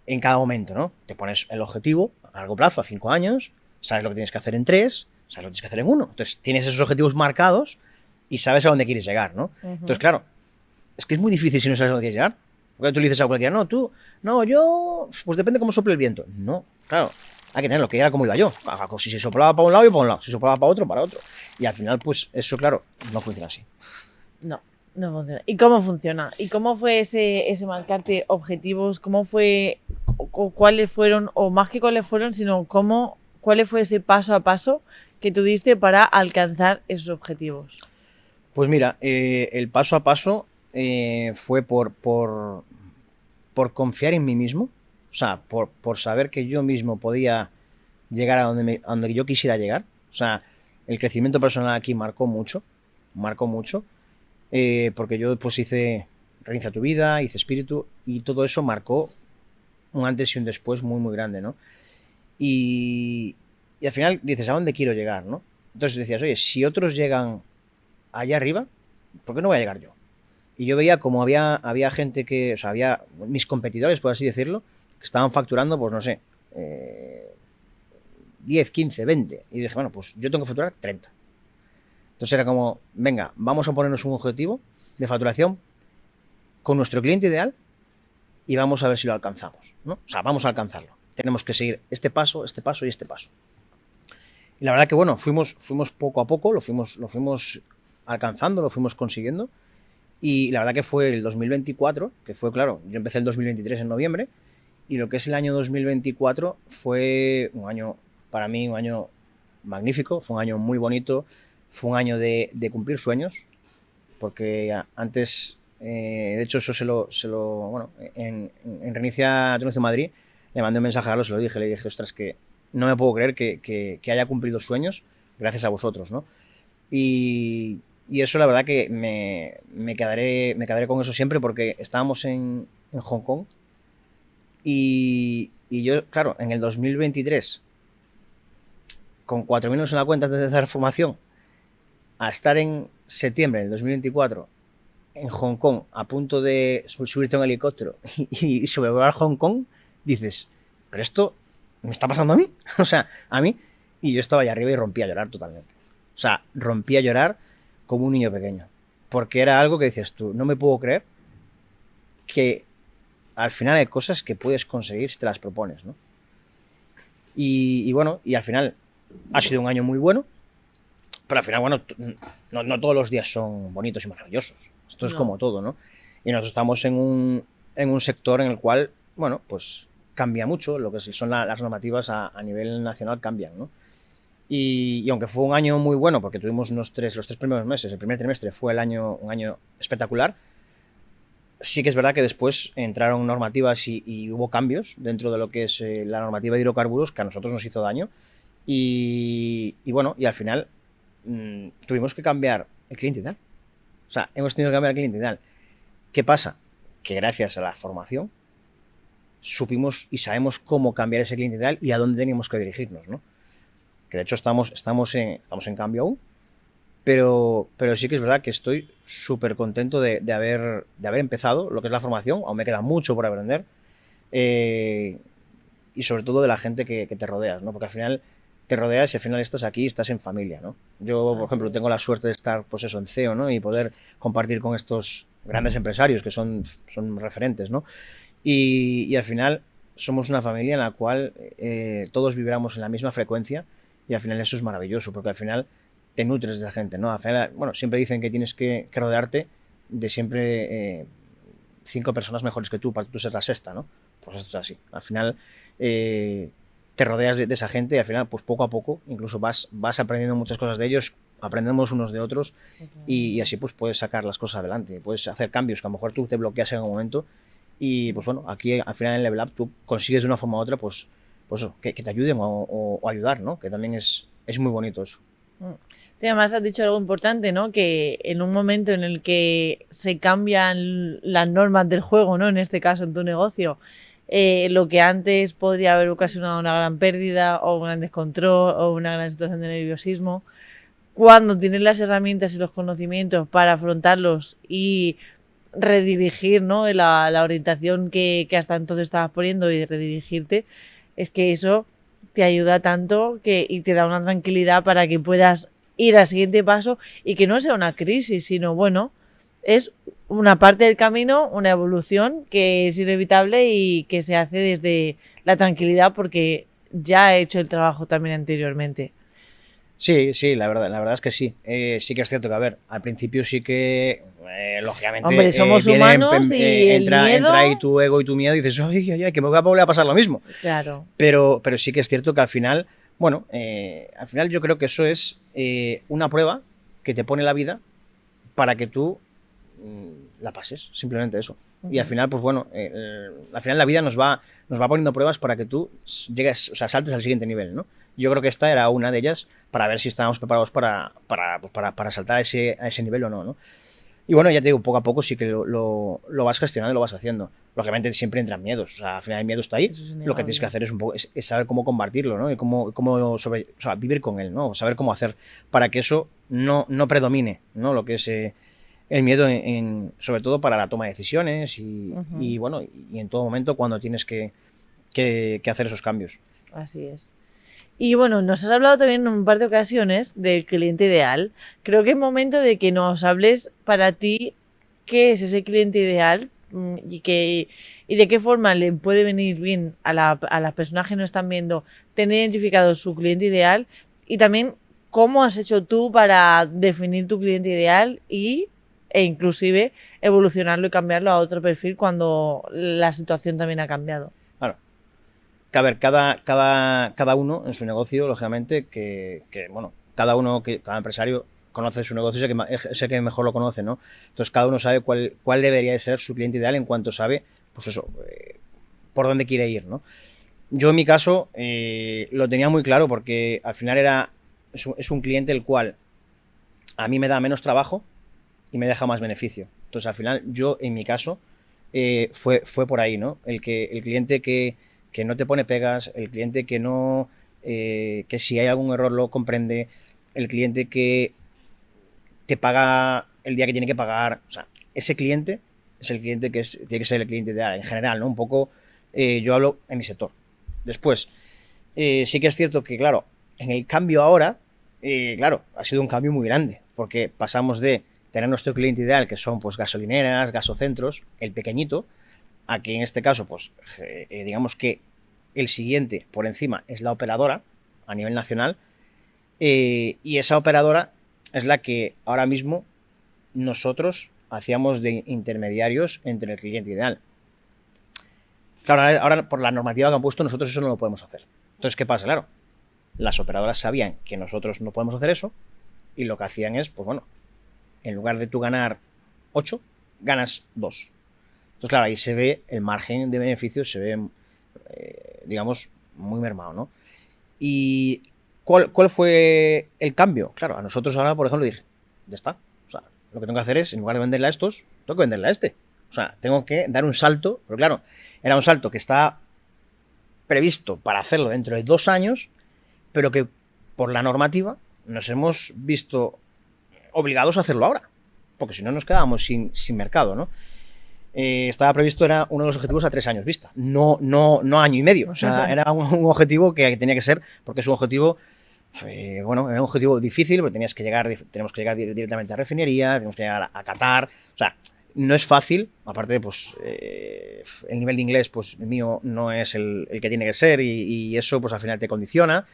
en cada momento, ¿no? Te pones el objetivo a largo plazo, a 5 años, sabes lo que tienes que hacer en 3, sabes lo que tienes que hacer en 1. Entonces, tienes esos objetivos marcados y sabes a dónde quieres llegar, ¿no? Entonces, claro, es que es muy difícil si no sabes a dónde quieres llegar. Porque tú le dices a cualquiera, yo, pues depende cómo sople el viento. No, claro, hay que tenerlo, que era como iba yo. Si se soplaba para un lado, yo para un lado. Si soplaba para otro. Y al final, pues eso, claro, no funciona así. No funciona. ¿Y cómo funciona? ¿Y cómo fue ese marcarte objetivos? ¿Cómo fue, o cuáles fueron, o más que cuáles fueron, sino cuál fue ese paso a paso que tú diste para alcanzar esos objetivos? Pues mira, el paso a paso fue por confiar en mí mismo. O sea, por saber que yo mismo podía llegar a donde yo quisiera llegar. O sea, el crecimiento personal aquí marcó mucho. Porque yo pues hice Reinicia tu vida, hice Espíritu y todo eso marcó un antes y un después muy, muy grande, ¿no? Y al final dices, ¿a dónde quiero llegar, no? Entonces decías, oye, si otros llegan allá arriba, ¿por qué no voy a llegar yo? Y yo veía como había gente que, o sea, había mis competidores, por así decirlo, que estaban facturando, pues no sé, 10, 15, 20. Y dije, bueno, pues yo tengo que facturar 30. Entonces era como, venga, vamos a ponernos un objetivo de facturación con nuestro cliente ideal y vamos a ver si lo alcanzamos, ¿no? O sea, vamos a alcanzarlo. Tenemos que seguir este paso y este paso. Y la verdad que, bueno, fuimos poco a poco, lo fuimos alcanzando, lo fuimos consiguiendo. Y la verdad que fue el 2024, que fue, claro, yo empecé el 2023 en noviembre, y lo que es el año 2024 fue un año, para mí, un año magnífico, fue un año muy bonito, fue un año de cumplir sueños, porque antes, de hecho, eso bueno, en Reinicia Tunecio Madrid, le mandé un mensaje a Carlos, le dije, ostras, que no me puedo creer que haya cumplido sueños gracias a vosotros, ¿no? Y eso la verdad que me quedaré con eso siempre, porque estábamos en Hong Kong y yo, claro, en el 2023, con 4.000 euros en la cuenta antes de hacer formación, a estar en septiembre del 2024 en Hong Kong a punto de subirte a un helicóptero y sobrevolar Hong Kong, dices, pero esto me está pasando a mí, o sea, a mí. Y yo estaba allá arriba y rompí a llorar totalmente. O sea, rompí a llorar como un niño pequeño. Porque era algo que dices tú, no me puedo creer que al final hay cosas que puedes conseguir si te las propones, ¿no? Y bueno, y al final ha sido un año muy bueno, pero al final, bueno, no todos los días son bonitos y maravillosos. Esto es como todo, ¿no? Y nosotros estamos en un sector en el cual, bueno, pues cambia mucho, lo que son las normativas a nivel nacional cambian, ¿no? Y aunque fue un año muy bueno, porque tuvimos los 3 primeros meses, el primer trimestre fue un año espectacular, sí que es verdad que después entraron normativas y hubo cambios dentro de lo que es la normativa de hidrocarburos que a nosotros nos hizo daño. Y bueno, y al final tuvimos que cambiar el cliente ideal. O sea, hemos tenido que cambiar el cliente ideal. ¿Qué pasa? Que gracias a la formación supimos y sabemos cómo cambiar ese cliente ideal y a dónde teníamos que dirigirnos, ¿no? Que de hecho estamos en cambio aún, pero sí que es verdad que estoy súper contento de haber empezado lo que es la formación. Aún me queda mucho por aprender, y sobre todo de la gente que te rodeas, ¿no? Porque al final te rodeas y al final estás aquí, estás en familia, ¿no? Yo, por ejemplo, tengo la suerte de estar, pues eso, en CEO, ¿no? Y poder compartir con estos grandes empresarios que son referentes, ¿no? Y al final somos una familia en la cual todos vibramos en la misma frecuencia, y al final eso es maravilloso, porque al final te nutres de la gente, ¿no? Al final, bueno, siempre dicen que tienes que rodearte de siempre 5 personas mejores que tú para tú ser la sexta, ¿no? Pues esto es así. Al final te rodeas de esa gente y al final, pues poco a poco, incluso vas aprendiendo muchas cosas de ellos, aprendemos unos de otros, y así pues puedes sacar las cosas adelante, puedes hacer cambios que a lo mejor tú te bloqueas en algún momento, y pues bueno, aquí al final en Level Up tú consigues de una forma u otra pues eso, que te ayuden o ayudar, ¿no? Que también es muy bonito eso. Sí, además has dicho algo importante, ¿no? Que en un momento en el que se cambian las normas del juego, ¿no? En este caso, en tu negocio, lo que antes podría haber ocasionado una gran pérdida o un gran descontrol o una gran situación de nerviosismo, cuando tienes las herramientas y los conocimientos para afrontarlos y redirigir, ¿no? la orientación que hasta entonces estabas poniendo y redirigirte, es que eso te ayuda tanto y te da una tranquilidad para que puedas ir al siguiente paso y que no sea una crisis, sino bueno, es una parte del camino, una evolución que es inevitable y que se hace desde la tranquilidad porque ya he hecho el trabajo también anteriormente. Sí, la verdad es que sí. Sí que es cierto que, a ver, al principio sí que, lógicamente, hombre, somos humanos y entra ahí miedo... tu ego y tu miedo y dices, ay, que me voy a volver a pasar lo mismo. Claro. Pero sí que es cierto que al final, bueno, al final yo creo que eso es una prueba que te pone la vida para que tú la pases, simplemente eso. Y al final, pues bueno, al final la vida nos va poniendo pruebas para que tú llegues, o sea, saltes al siguiente nivel, ¿no? Yo creo que esta era una de ellas para ver si estábamos preparados para saltar a ese nivel o no, ¿no? Y bueno, ya te digo, poco a poco sí que lo vas gestionando y lo vas haciendo. Lógicamente siempre entran miedos, o sea, al final el miedo está ahí. Eso es Lo que tienes que innegable. hacer es un poco es saber cómo combatirlo, ¿no? Y cómo o sea, vivir con él, ¿no? Saber cómo hacer para que eso no predomine, ¿no? Lo que es el miedo sobre todo para la toma de decisiones y bueno, y en todo momento cuando tienes que hacer esos cambios. Así es. Y bueno, nos has hablado también en un par de ocasiones del cliente ideal. Creo que es momento de que nos hables para ti qué es ese cliente ideal y de qué forma le puede venir bien a las personas que nos están viendo tener identificado su cliente ideal y también cómo has hecho tú para definir tu cliente ideal e inclusive evolucionarlo y cambiarlo a otro perfil cuando la situación también ha cambiado. Claro. Que a ver, cada uno en su negocio, lógicamente, bueno, cada empresario conoce su negocio, sé que mejor lo conoce, ¿no? Entonces cada uno sabe cuál debería de ser su cliente ideal en cuanto sabe, pues eso, por dónde quiere ir, ¿no? Yo en mi caso lo tenía muy claro porque al final es un cliente el cual a mí me da menos trabajo y me deja más beneficio. Entonces al final yo en mi caso fue por ahí, ¿no? El cliente que no te pone pegas, el cliente que no, que si hay algún error lo comprende, el cliente que te paga el día que tiene que pagar, o sea, ese cliente es el cliente tiene que ser el cliente ideal, en general, ¿no? Un poco, yo hablo en mi sector. Después, sí que es cierto que, claro, en el cambio ahora, claro, ha sido un cambio muy grande, porque pasamos de tener nuestro cliente ideal, que son pues gasolineras, gasocentros, el pequeñito, a que en este caso, pues digamos que el siguiente por encima es la operadora a nivel nacional, y esa operadora es la que ahora mismo nosotros hacíamos de intermediarios entre el cliente ideal. Claro, ahora por la normativa que han puesto nosotros eso no lo podemos hacer. Entonces, ¿qué pasa? Claro, las operadoras sabían que nosotros no podemos hacer eso y lo que hacían es, pues bueno, en lugar de tú ganar 8, ganas 2. Entonces, claro, ahí se ve el margen de beneficios, se ve, digamos, muy mermado, ¿no? ¿Y cuál fue el cambio? Claro, a nosotros ahora, por ejemplo, dije, ya está. O sea, lo que tengo que hacer es, en lugar de venderle a estos, tengo que venderle a este. O sea, tengo que dar un salto, pero claro, era un salto que está previsto para hacerlo dentro de 2 años, pero que por la normativa nos hemos visto obligados a hacerlo ahora, porque si no nos quedábamos sin mercado, ¿no? Estaba previsto, era uno de los objetivos a 3 años vista, no año y medio, o sea, era un objetivo que tenía que ser, porque es un objetivo, bueno, era un objetivo difícil, porque tenemos que llegar directamente a refinería, tenemos que llegar a Qatar, o sea, no es fácil, aparte, pues, el nivel de inglés, pues, el mío no es el que tiene que ser y eso, pues, al final te condiciona.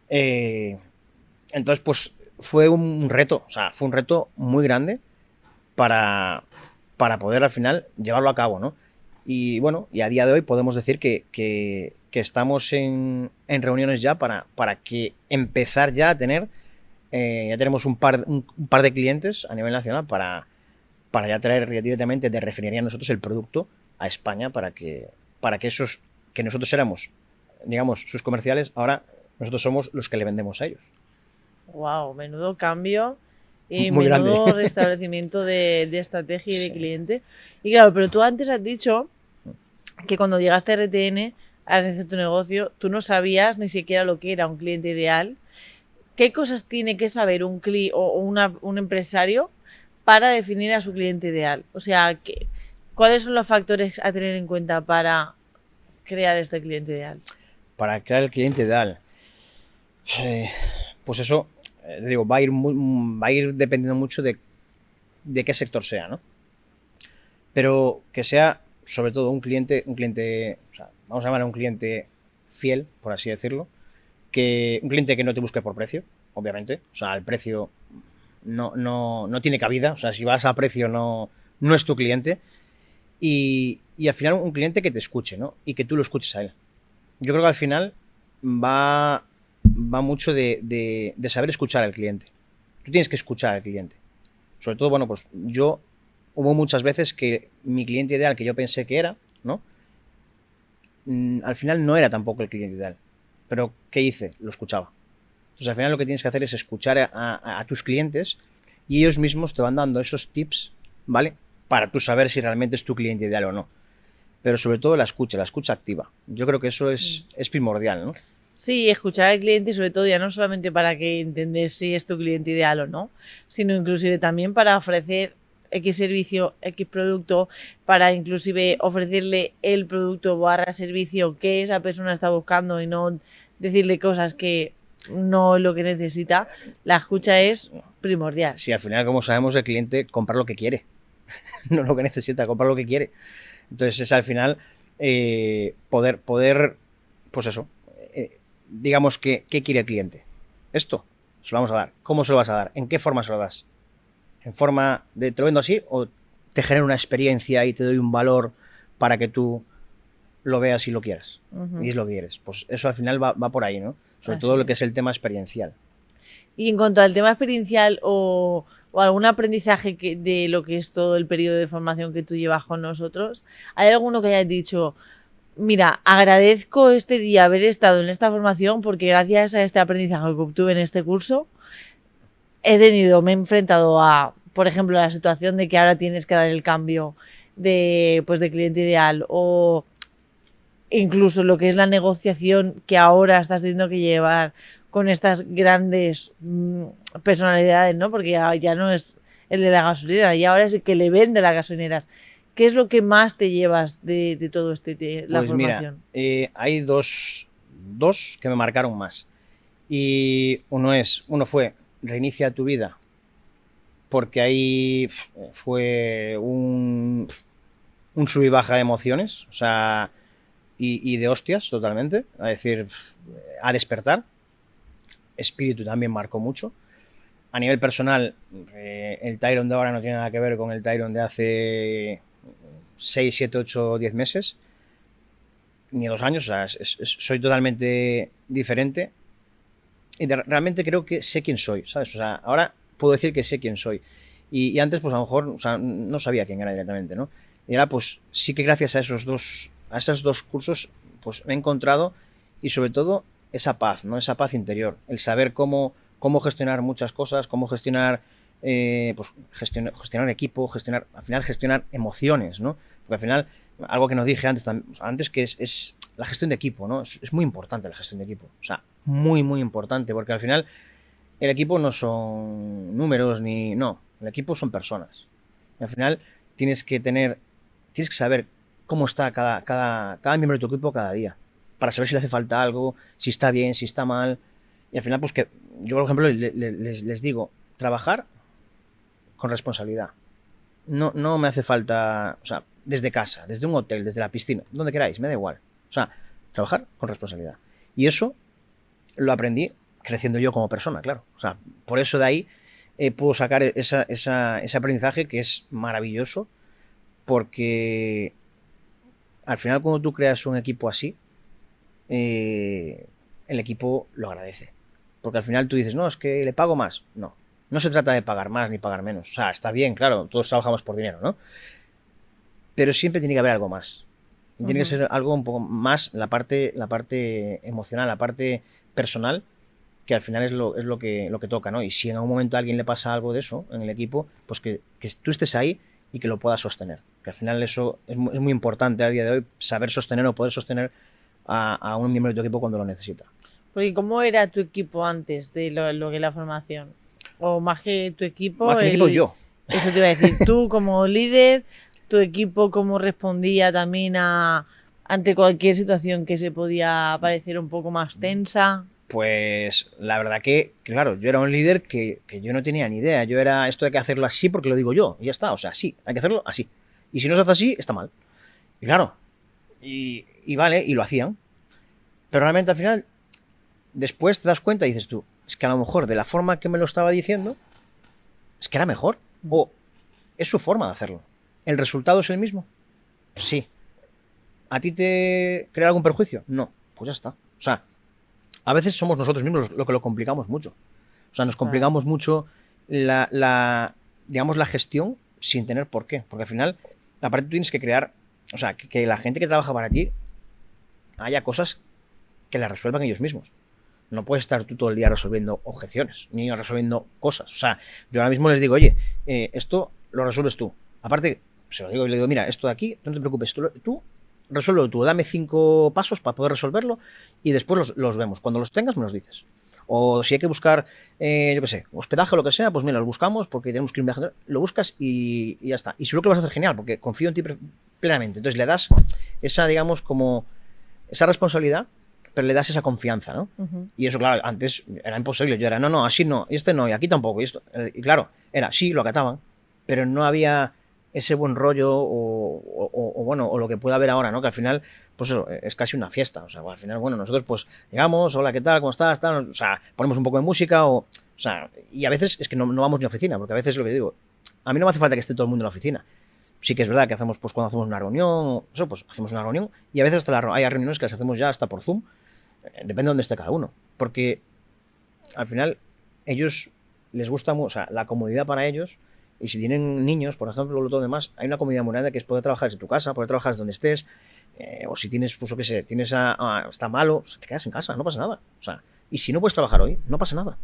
Entonces, pues, fue un reto, o sea, fue un reto muy grande para poder al final llevarlo a cabo, ¿no? Y bueno, y a día de hoy podemos decir que estamos en reuniones ya para que empezar ya a tener, ya tenemos un par de clientes a nivel nacional para ya traer directamente de refinería a nosotros el producto a España para que esos que nosotros éramos, digamos, sus comerciales, ahora nosotros somos los que le vendemos a ellos. Wow, menudo cambio y Muy menudo grande. restablecimiento de estrategia y de Sí. cliente. Y claro, pero tú antes has dicho que cuando llegaste a RTN a hacer tu negocio, tú no sabías ni siquiera lo que era un cliente ideal. ¿Qué cosas tiene que saber un empresario para definir a su cliente ideal? O sea, ¿cuáles son los factores a tener en cuenta para crear este cliente ideal? Para crear el cliente ideal, pues eso, te digo, va a ir dependiendo mucho de qué sector sea, ¿no? Pero que sea, sobre todo, un cliente, o sea, vamos a llamar a un cliente fiel, por así decirlo, un cliente que no te busque por precio, obviamente, o sea, el precio no tiene cabida, o sea, si vas a precio no es tu cliente, y al final un cliente que te escuche, ¿no? Y que tú lo escuches a él. Yo creo que al final va mucho de saber escuchar al cliente. Tú tienes que escuchar al cliente. Sobre todo, bueno, pues hubo muchas veces que mi cliente ideal que yo pensé que era, ¿no? Al final no era tampoco el cliente ideal. Pero, ¿qué hice? Lo escuchaba. Entonces, al final lo que tienes que hacer es escuchar a tus clientes y ellos mismos te van dando esos tips ¿vale? Para tú saber si realmente es tu cliente ideal o no. Pero sobre todo la escucha activa. Yo creo que eso es primordial, ¿no? Sí, escuchar al cliente y sobre todo ya no solamente para que entender si es tu cliente ideal o no, sino inclusive también para ofrecer X servicio, X producto, para inclusive ofrecerle el producto barra servicio que esa persona está buscando y no decirle cosas que no es lo que necesita. La escucha es primordial. Si al final, como sabemos, el cliente compra lo que quiere, no lo que necesita, compra lo que quiere. Entonces es al final poder, pues eso, digamos que, ¿qué quiere el cliente? Esto, se lo vamos a dar. ¿Cómo se lo vas a dar? ¿En qué forma se lo das? ¿En forma de te lo vendo así o te genero una experiencia y te doy un valor para que tú lo veas y lo quieras? Y es lo que quieres. Pues eso al final va por ahí, ¿no? Sobre todo lo que es el tema experiencial. Y en cuanto al tema experiencial o algún aprendizaje de lo que es todo el periodo de formación que tú llevas con nosotros, ¿hay alguno que hayas dicho, mira, agradezco este día haber estado en esta formación porque gracias a este aprendizaje que obtuve en este curso, me he enfrentado a, por ejemplo, la situación de que ahora tienes que dar el cambio de cliente ideal o incluso lo que es la negociación que ahora estás teniendo que llevar con estas grandes personalidades, ¿no? Porque ya no es el de la gasolinera, y ahora es el que le vende las gasolineras. ¿Qué es lo que más te llevas de todo la pues formación? Mira, hay dos que me marcaron más. Y uno fue reinicia tu vida, porque ahí fue un sub y baja de emociones, o sea, y de hostias totalmente, a decir, a despertar. Espíritu también marcó mucho. A nivel personal, el Tyron de ahora no tiene nada que ver con el Tyron de hace 6, 7, 8, 10 meses, ni 2 años, o sea, soy totalmente diferente. Y realmente creo que sé quién soy, ¿sabes? O sea, ahora puedo decir que sé quién soy. Y antes, pues a lo mejor, o sea, no sabía quién era directamente, ¿no? Y ahora, pues sí que gracias a esos dos cursos, pues me he encontrado, y sobre todo esa paz, ¿no? Esa paz interior, el saber cómo gestionar muchas cosas, cómo gestionar, pues gestionar equipo, al final gestionar emociones, ¿no? Porque al final, algo que nos dije antes que es la gestión de equipo, ¿no? Es muy importante la gestión de equipo, o sea, muy, muy importante, porque al final el equipo no son números no, el equipo son personas. Y al final tienes que saber cómo está cada miembro de tu equipo cada día, para saber si le hace falta algo, si está bien, si está mal. Y al final, pues que yo, por ejemplo, les digo, trabajar con responsabilidad. No me hace falta, o sea, desde casa, desde un hotel, desde la piscina, donde queráis, me da igual. O sea, trabajar con responsabilidad. Y eso lo aprendí creciendo yo como persona, claro. O sea, por eso de ahí puedo sacar ese aprendizaje que es maravilloso, porque al final cuando tú creas un equipo así, el equipo lo agradece. Porque al final tú dices, no, es que le pago más. No se trata de pagar más ni pagar menos. O sea, está bien, claro, todos trabajamos por dinero, ¿no? Pero siempre tiene que haber algo más. Y tiene que ser algo un poco más la parte emocional, la parte personal, que al final es lo que toca, ¿no? Y si en algún momento a alguien le pasa algo de eso en el equipo, pues que tú estés ahí y que lo puedas sostener. Que al final eso es muy importante a día de hoy, saber sostener o poder sostener a un miembro de tu equipo cuando lo necesita. Porque ¿cómo era tu equipo antes de lo que es la formación? O más que tu equipo... Más que mi equipo, yo. Eso te iba a decir, tú como líder, tu equipo cómo respondía también ante cualquier situación que se podía parecer un poco más tensa. Pues la verdad que, claro, yo era un líder que yo no tenía ni idea. Yo era, esto hay que hacerlo así porque lo digo yo, y ya está. O sea, sí, hay que hacerlo así. Y si no se hace así, está mal. Y claro, y vale, y lo hacían. Pero realmente al final, después te das cuenta y dices tú, es que a lo mejor de la forma que me lo estaba diciendo, es que era mejor. O es su forma de hacerlo. ¿El resultado es el mismo? Sí. ¿A ti te crea algún perjuicio? No. Pues ya está. O sea, a veces somos nosotros mismos lo que lo complicamos mucho. O sea, nos complicamos mucho digamos, la gestión sin tener por qué. Porque al final, aparte tú tienes que crear, o sea, que la gente que trabaja para ti haya cosas que las resuelvan ellos mismos. No puedes estar tú todo el día resolviendo objeciones, ni resolviendo cosas. O sea, yo ahora mismo les digo, oye, esto lo resuelves tú. Aparte, se lo digo y le digo, mira, esto de aquí, no te preocupes, tú resuélvelo tú, dame 5 pasos para poder resolverlo y después los vemos. Cuando los tengas me los dices. O si hay que buscar, yo qué sé, hospedaje o lo que sea, pues mira, los buscamos porque tenemos que ir un viaje, lo buscas y ya está. Y seguro que lo vas a hacer genial porque confío en ti plenamente. Entonces le das esa, digamos, como esa responsabilidad, pero le das esa confianza, ¿no? Y eso, claro, antes era imposible. Yo era, no, así no, y este no, y aquí tampoco. Y, esto. Y claro, era, sí, lo acataban, pero no había ese buen rollo o bueno, o lo que pueda haber ahora, ¿no? Que al final, pues eso, es casi una fiesta. O sea, al final, bueno, nosotros pues llegamos, hola, ¿qué tal? ¿Cómo estás? Tal, o sea, ponemos un poco de música o sea, y a veces es que no vamos ni a oficina, porque a veces es lo que digo, a mí no me hace falta que esté todo el mundo en la oficina. Sí que es verdad que hacemos, pues cuando hacemos una reunión, eso, pues hacemos una reunión y a veces hasta hay reuniones que las hacemos ya hasta por Zoom, depende de dónde esté cada uno, porque al final ellos les gusta mucho, o sea, la comodidad para ellos. Y si tienen niños, por ejemplo, o todo lo demás, hay una comodidad muy grande que es poder trabajar desde tu casa, poder trabajar desde donde estés, o si tienes, pues, qué sé, tienes está malo, te quedas en casa, no pasa nada. O sea, y si no puedes trabajar hoy, no pasa nada.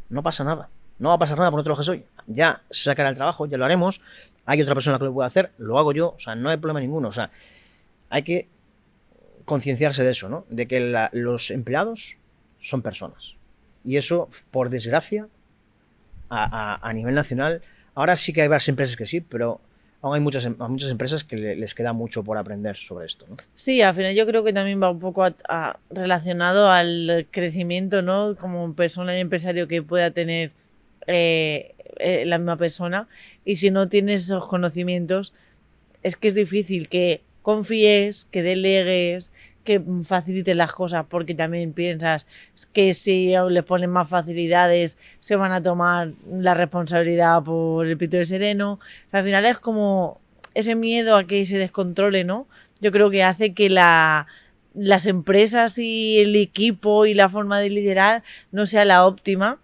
No pasa nada. No va a pasar nada porque no trabajes hoy. Ya se sacará el trabajo, ya lo haremos. Hay otra persona que lo puede hacer, lo hago yo. O sea, no hay problema ninguno. O sea, hay que concienciarse de eso, ¿no? De que los empleados son personas. Y eso, por desgracia, a nivel nacional, ahora sí que hay varias empresas que sí, pero aún hay muchas empresas que les queda mucho por aprender sobre esto, ¿no? Sí, al final yo creo que también va un poco relacionado al crecimiento, ¿no? Como persona y empresario que pueda tener la misma persona. Y si no tienes esos conocimientos, es que es difícil que confíes, que delegues, que facilites las cosas, porque también piensas que si les ponen más facilidades se van a tomar la responsabilidad por el pito de sereno. Al final es como ese miedo a que se descontrole, ¿no? Yo creo que hace que las empresas y el equipo y la forma de liderar no sea la óptima.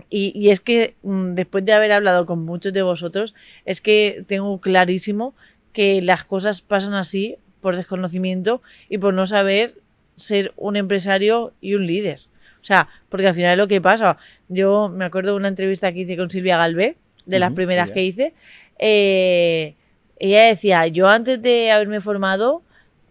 Y es que después de haber hablado con muchos de vosotros, es que tengo clarísimo que las cosas pasan así por desconocimiento y por no saber ser un empresario y un líder. O sea, porque al final es lo que pasa. Yo me acuerdo de una entrevista que hice con Silvia Galvé, de las primeras sí, que hice. Ella decía, yo antes de haberme formado,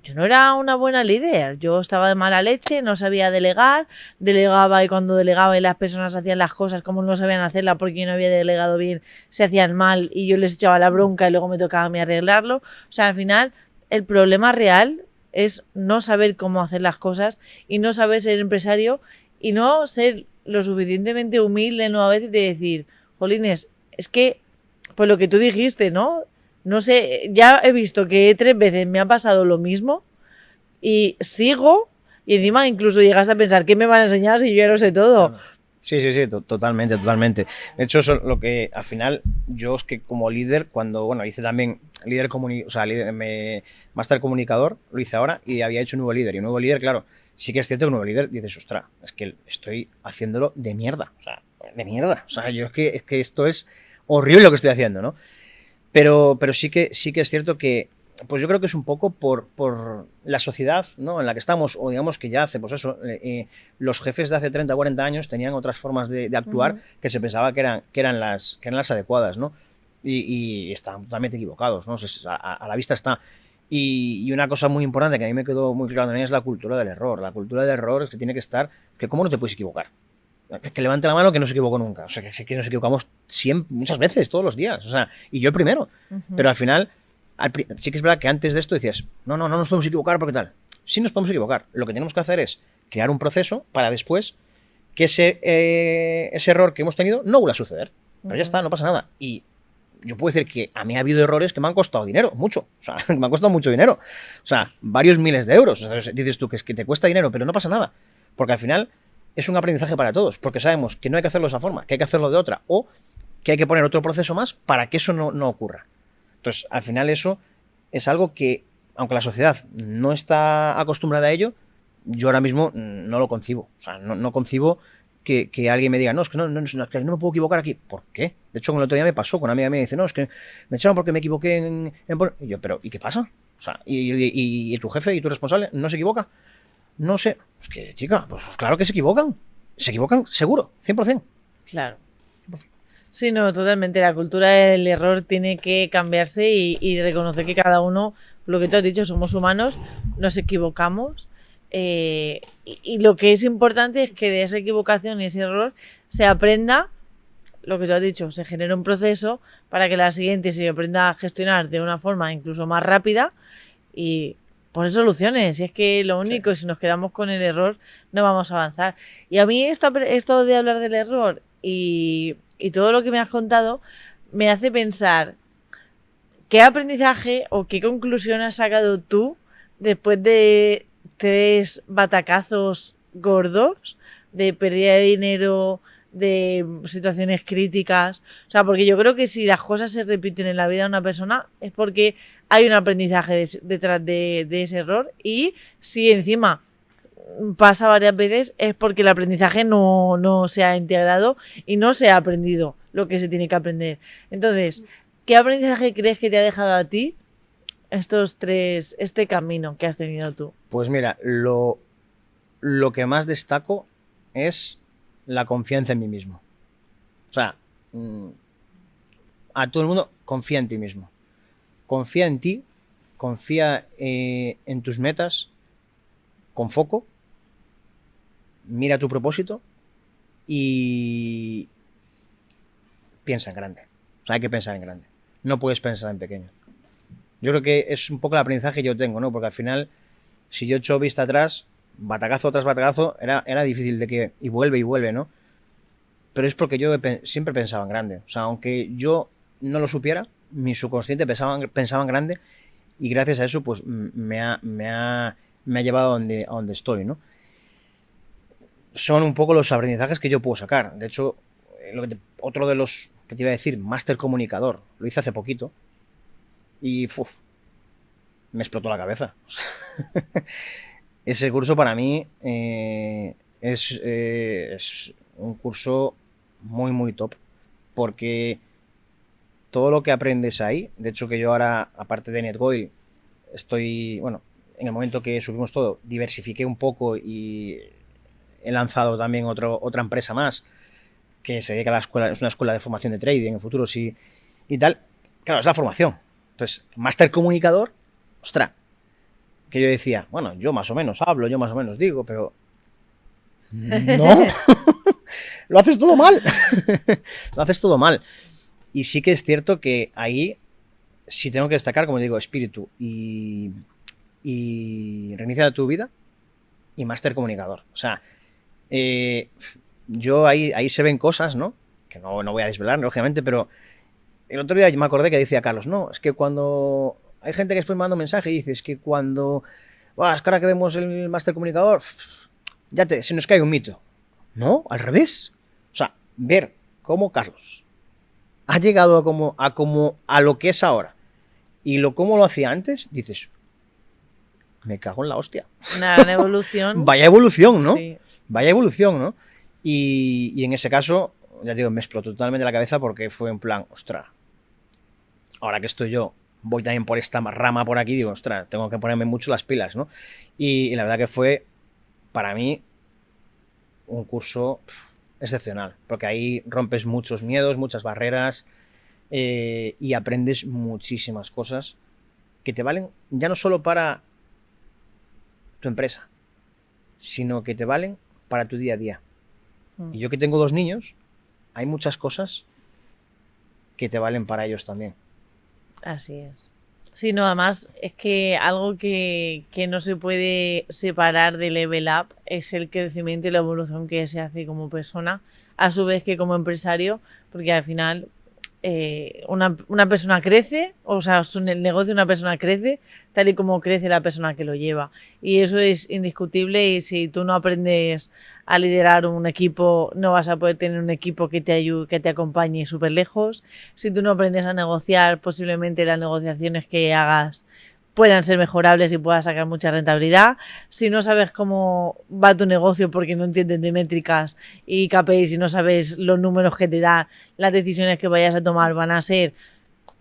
yo no era una buena líder. Yo estaba de mala leche, no sabía delegar, delegaba y cuando delegaba y las personas hacían las cosas como no sabían hacerlas porque yo no había delegado bien, se hacían mal y yo les echaba la bronca y luego me tocaba a mí arreglarlo. O sea, al final el problema real es no saber cómo hacer las cosas y no saber ser empresario y no ser lo suficientemente humilde, ¿no? A veces de decir, jolines, es que, pues lo que tú dijiste, ¿no? No sé, ya he visto que 3 veces me ha pasado lo mismo y sigo y encima incluso llegaste a pensar, ¿qué me van a enseñar si yo ya lo sé todo? Sí, totalmente. De hecho, eso lo que al final, yo es que como líder, cuando, bueno, hice también máster comunicador, lo hice ahora y había hecho un nuevo líder. Y un nuevo líder, claro, sí que es cierto que un nuevo líder dices, ostras, es que estoy haciéndolo de mierda. O sea, de mierda. O sea, yo es que esto es horrible lo que estoy haciendo, ¿no? Pero sí que es cierto que, pues yo creo que es un poco por la sociedad, ¿no? En la que estamos, o digamos que ya hace, pues eso, los jefes de hace 30 o 40 años tenían otras formas de actuar que se pensaba que eran las adecuadas, ¿no? Y estaban totalmente equivocados, ¿no? A la vista está. Y una cosa muy importante que a mí me quedó muy claro también es la cultura del error. La cultura del error es que tiene que estar, que cómo no te puedes equivocar. Que levante la mano que no se equivocó nunca. O sea, que nos equivocamos muchas veces, todos los días. O sea, y yo el primero. Pero al final, sí que es verdad que antes de esto decías, no nos podemos equivocar porque tal. Sí nos podemos equivocar. Lo que tenemos que hacer es crear un proceso para después que ese error que hemos tenido no vuelva a suceder. Pero ya está, no pasa nada. Y yo puedo decir que a mí ha habido errores que me han costado dinero, mucho. O sea, me han costado mucho dinero. O sea, varios miles de euros. O sea, dices tú que es que te cuesta dinero, pero no pasa nada. Porque al final es un aprendizaje para todos, porque sabemos que no hay que hacerlo de esa forma, que hay que hacerlo de otra, o que hay que poner otro proceso más para que eso no ocurra. Entonces, al final eso es algo que, aunque la sociedad no está acostumbrada a ello, yo ahora mismo no lo concibo. O sea, no concibo que alguien me diga, no, es que no me puedo equivocar aquí. ¿Por qué? De hecho, con el otro día me pasó, con una amiga mía dice, no, es que me echaron porque me equivoqué Y yo, pero ¿y qué pasa? O sea, ¿y tu jefe y tu responsable no se equivoca? No sé, es que, chica, pues claro que se equivocan seguro, 100%. Claro. 100%. Sí, no, totalmente. La cultura del error tiene que cambiarse y reconocer que cada uno, lo que tú has dicho, somos humanos, nos equivocamos. Y lo que es importante es que de esa equivocación y ese error se aprenda lo que tú has dicho, se genera un proceso para que la siguiente se aprenda a gestionar de una forma incluso más rápida y poner soluciones. Y es que lo único, si nos quedamos con el error, no vamos a avanzar. Y a mí esto de hablar del error y todo lo que me has contado me hace pensar qué aprendizaje o qué conclusión has sacado tú después de 3 batacazos gordos, de pérdida de dinero, de situaciones críticas. O sea, porque yo creo que si las cosas se repiten en la vida de una persona es porque hay un aprendizaje detrás de ese error, y si encima pasa varias veces es porque el aprendizaje no se ha integrado y no se ha aprendido lo que se tiene que aprender. Entonces, ¿qué aprendizaje crees que te ha dejado a ti este camino que has tenido tú? Pues mira, lo que más destaco es la confianza en mí mismo. O sea, a todo el mundo, confía en ti mismo. Confía en ti, confía en tus metas, con foco, mira tu propósito y piensa en grande. O sea, hay que pensar en grande. No puedes pensar en pequeño. Yo creo que es un poco el aprendizaje que yo tengo, ¿no? Porque al final, si yo echo vista atrás, batacazo tras batacazo, era difícil de que... Y vuelve, ¿no? Pero es porque yo siempre pensaba en grande. O sea, aunque yo no lo supiera, mi subconsciente pensaba en grande, y gracias a eso, pues me ha llevado a donde estoy, ¿no? Son un poco los aprendizajes que yo puedo sacar. De hecho, otro de los que te iba a decir, máster comunicador, lo hice hace poquito y me explotó la cabeza. Ese curso para mí es un curso muy, muy top, porque todo lo que aprendes ahí, de hecho que yo ahora, aparte de NetGoil, estoy, bueno, en el momento que subimos todo, diversifiqué un poco y he lanzado también otra empresa más que se dedica a la escuela, es una escuela de formación de trading en futuros y tal. Claro, es la formación. Entonces, máster comunicador, ostras, que yo decía, bueno, yo más o menos hablo, yo más o menos digo, pero no, lo haces todo mal. Lo haces todo mal. Y sí que es cierto que ahí sí tengo que destacar, como digo, espíritu y reinicia tu vida y máster comunicador. O sea, yo ahí se ven cosas, ¿no? Que no voy a desvelar, lógicamente, pero el otro día me acordé que decía Carlos, no, es que cuando hay gente que después me manda un mensaje y dice, es que cuando, es que ahora que vemos el máster comunicador, se nos cae un mito. No, al revés. O sea, ver cómo Carlos ha llegado a lo que es ahora y cómo lo hacía antes, dices, me cago en la hostia. Una gran evolución. Vaya evolución, ¿no? Sí. Vaya evolución, ¿no? Y en ese caso, ya digo, me explotó totalmente la cabeza porque fue en plan, ostras, ahora que estoy yo, voy también por esta rama por aquí, digo, ostras, tengo que ponerme mucho las pilas, ¿no? Y la verdad que fue, para mí, un curso excepcional, porque ahí rompes muchos miedos, muchas barreras, y aprendes muchísimas cosas que te valen ya no solo para tu empresa, sino que te valen para tu día a día. Y yo que tengo 2 niños, hay muchas cosas que te valen para ellos también. Así es. Sí, no, además es que algo que no se puede separar de Level Up es el crecimiento y la evolución que se hace como persona, a su vez que como empresario, porque al final una persona crece, o sea, el negocio de una persona crece tal y como crece la persona que lo lleva, y eso es indiscutible. Y si tú no aprendes a liderar un equipo, no vas a poder tener un equipo que te ayude, que te acompañe súper lejos. Si tú no aprendes a negociar, posiblemente las negociaciones que hagas puedan ser mejorables y puedas sacar mucha rentabilidad. Si no sabes cómo va tu negocio porque no entiendes de métricas y KPIs y no sabes los números que te da, las decisiones que vayas a tomar van a ser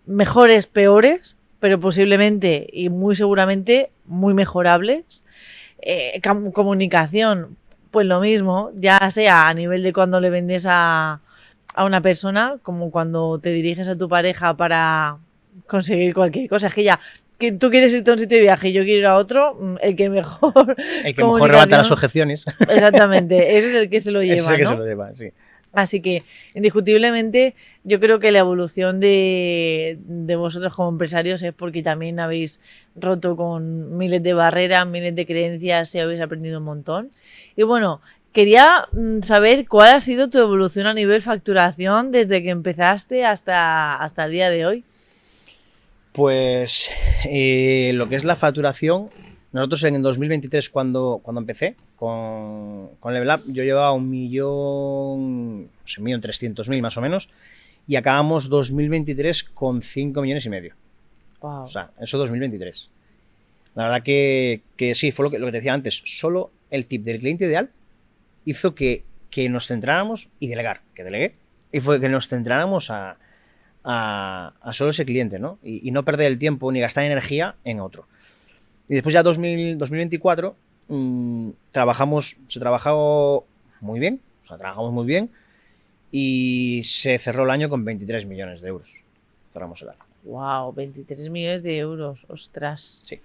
mejores, peores, pero posiblemente y muy seguramente muy mejorables. Comunicación, pues lo mismo, ya sea a nivel de cuando le vendes a a una persona, como cuando te diriges a tu pareja para conseguir cualquier cosa. Es que ya, que tú quieres irte a un sitio de viaje y yo quiero ir a otro, el que mejor El que mejor rebata las objeciones. Exactamente, ese es el que se lo lleva, Ese es el que ¿no? se lo lleva, sí. Así que, indiscutiblemente, yo creo que la evolución de vosotros como empresarios es porque también habéis roto con miles de barreras, miles de creencias y habéis aprendido un montón. Y bueno, quería saber cuál ha sido tu evolución a nivel facturación desde que empezaste hasta el día de hoy. Pues lo que es la facturación, nosotros en el 2023 cuando empecé con Level Up, yo llevaba 1.300.000 más o menos, y acabamos 2023 con 5,5 millones. Wow. O sea, eso 2023. La verdad que sí, fue lo que te decía antes, solo el tip del cliente ideal hizo que nos centráramos y delegar, que delegué, y fue que nos centráramos a solo ese cliente, ¿no? Y no perder el tiempo ni gastar energía en otro. Y después ya 2024 se trabajó muy bien, o sea, trabajamos muy bien y se cerró el año con 23 millones de euros. Cerramos el año. Wow, 23 millones de euros, ostras. Sí.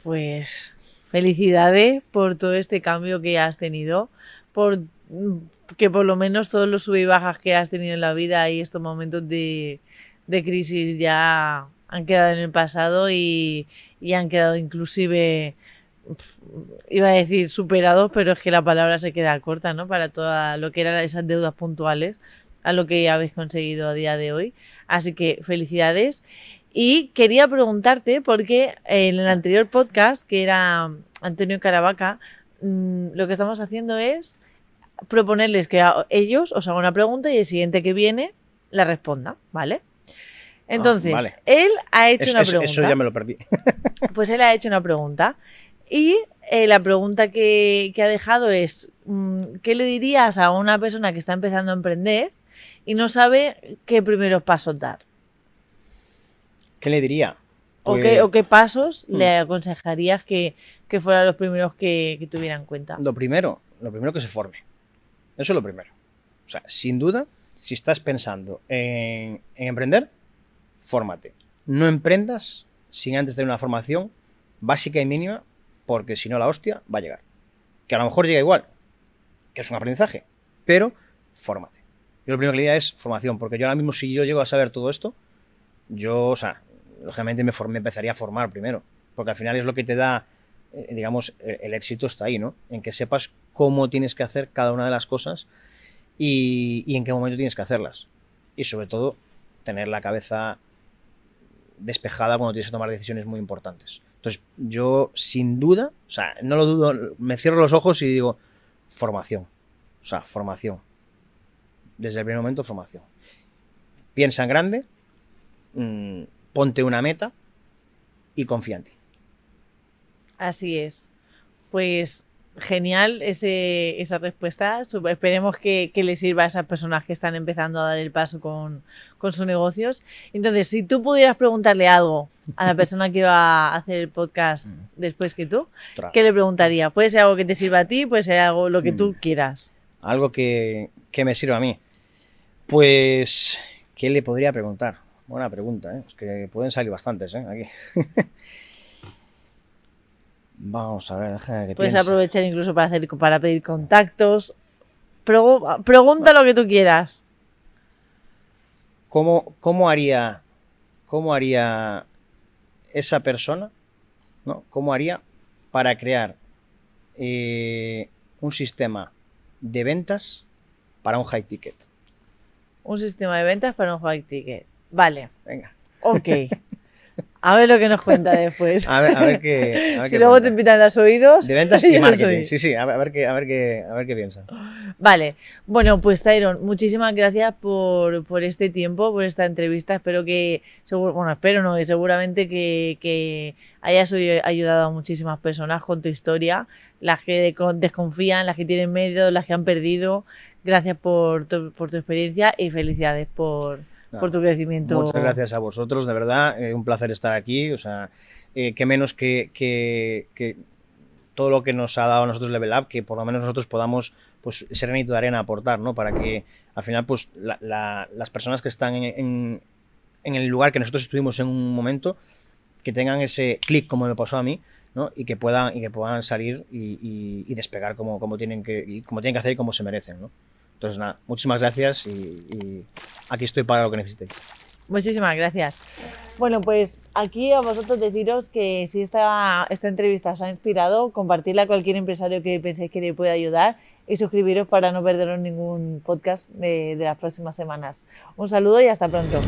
Pues felicidades por todo este cambio que has tenido, por que por lo menos todos los sub y bajas que has tenido en la vida y estos momentos de crisis ya han quedado en el pasado y han quedado inclusive, iba a decir superados, pero es que la palabra se queda corta, ¿no? Para todo lo que eran esas deudas puntuales, a lo que habéis conseguido a día de hoy. Así que felicidades. Y quería preguntarte, porque en el anterior podcast, que era Antonio Caravaca, lo que estamos haciendo es proponerles que ellos os hagan una pregunta y el siguiente que viene la responda, ¿vale? Entonces, vale. Él ha hecho una pregunta. Eso ya me lo perdí. Pues él ha hecho una pregunta. Y la pregunta que ha dejado es, ¿qué le dirías a una persona que está empezando a emprender y no sabe qué primeros pasos dar? ¿Qué le diría? Pues, ¿O qué pasos le aconsejarías que fueran los primeros que tuviera en cuenta? Lo primero que se forme. Eso es lo primero. O sea, sin duda, si estás pensando en emprender, fórmate. No emprendas sin antes tener una formación básica y mínima, porque si no la hostia va a llegar. Que a lo mejor llega igual, que es un aprendizaje, pero fórmate. Yo lo primero que le diría es formación, porque yo ahora mismo si yo llego a saber todo esto, yo, o sea, lógicamente me empezaría a formar primero, porque al final es lo que te da, digamos, el éxito está ahí, ¿no? En que sepas cómo tienes que hacer cada una de las cosas y en qué momento tienes que hacerlas. Y sobre todo, tener la cabeza despejada cuando tienes que tomar decisiones muy importantes. Entonces, yo, sin duda, o sea, no lo dudo, me cierro los ojos y digo, formación. O sea, formación. Desde el primer momento, formación. Piensa en grande, ponte una meta y confía en ti. Así es. Pues genial esa respuesta. Esperemos que le sirva a esas personas que están empezando a dar el paso con sus negocios. Entonces, si tú pudieras preguntarle algo a la persona que va a hacer el podcast después que tú, Ostras. ¿qué le preguntaría? Puede ser algo que te sirva a ti, puede ser algo lo que tú quieras. Algo que me sirva a mí. Pues, ¿qué le podría preguntar? Buena pregunta, ¿eh? Es que pueden salir bastantes, ¿eh? Aquí. Vamos a ver, deja que Puedes piense. aprovechar incluso para pedir contactos. Pregunta lo que tú quieras. ¿Cómo haría esa persona, ¿no? ¿Cómo haría para crear un sistema de ventas para un high ticket? Un sistema de ventas para un high ticket. Vale. Venga. Ok. A ver lo que nos cuenta después. A ver qué. Si luego te invitan los oídos. De ventas yo y no marketing. soy. Sí, a ver qué piensa. Vale. Bueno, pues Tyron, muchísimas gracias por este tiempo, por esta entrevista. Espero que, seguramente que hayas ayudado a muchísimas personas con tu historia, las que desconfían, las que tienen miedo, las que han perdido. Gracias por tu experiencia y felicidades por tu crecimiento. Muchas gracias a vosotros, de verdad, un placer estar aquí. O sea, qué menos que todo lo que nos ha dado a nosotros Level Up, que por lo menos nosotros podamos, pues, ese granito de arena aportar, ¿no? Para que al final, pues, las personas que están en el lugar que nosotros estuvimos en un momento, que tengan ese clic como me pasó a mí, ¿no? Y que puedan salir y despegar como tienen que hacer y como se merecen, ¿no? Entonces, nada, muchísimas gracias y aquí estoy para lo que necesitéis. Muchísimas gracias. Bueno, pues aquí a vosotros deciros que si esta entrevista os ha inspirado, compartirla a cualquier empresario que penséis que le puede ayudar y suscribiros para no perderos ningún podcast de las próximas semanas. Un saludo y hasta pronto.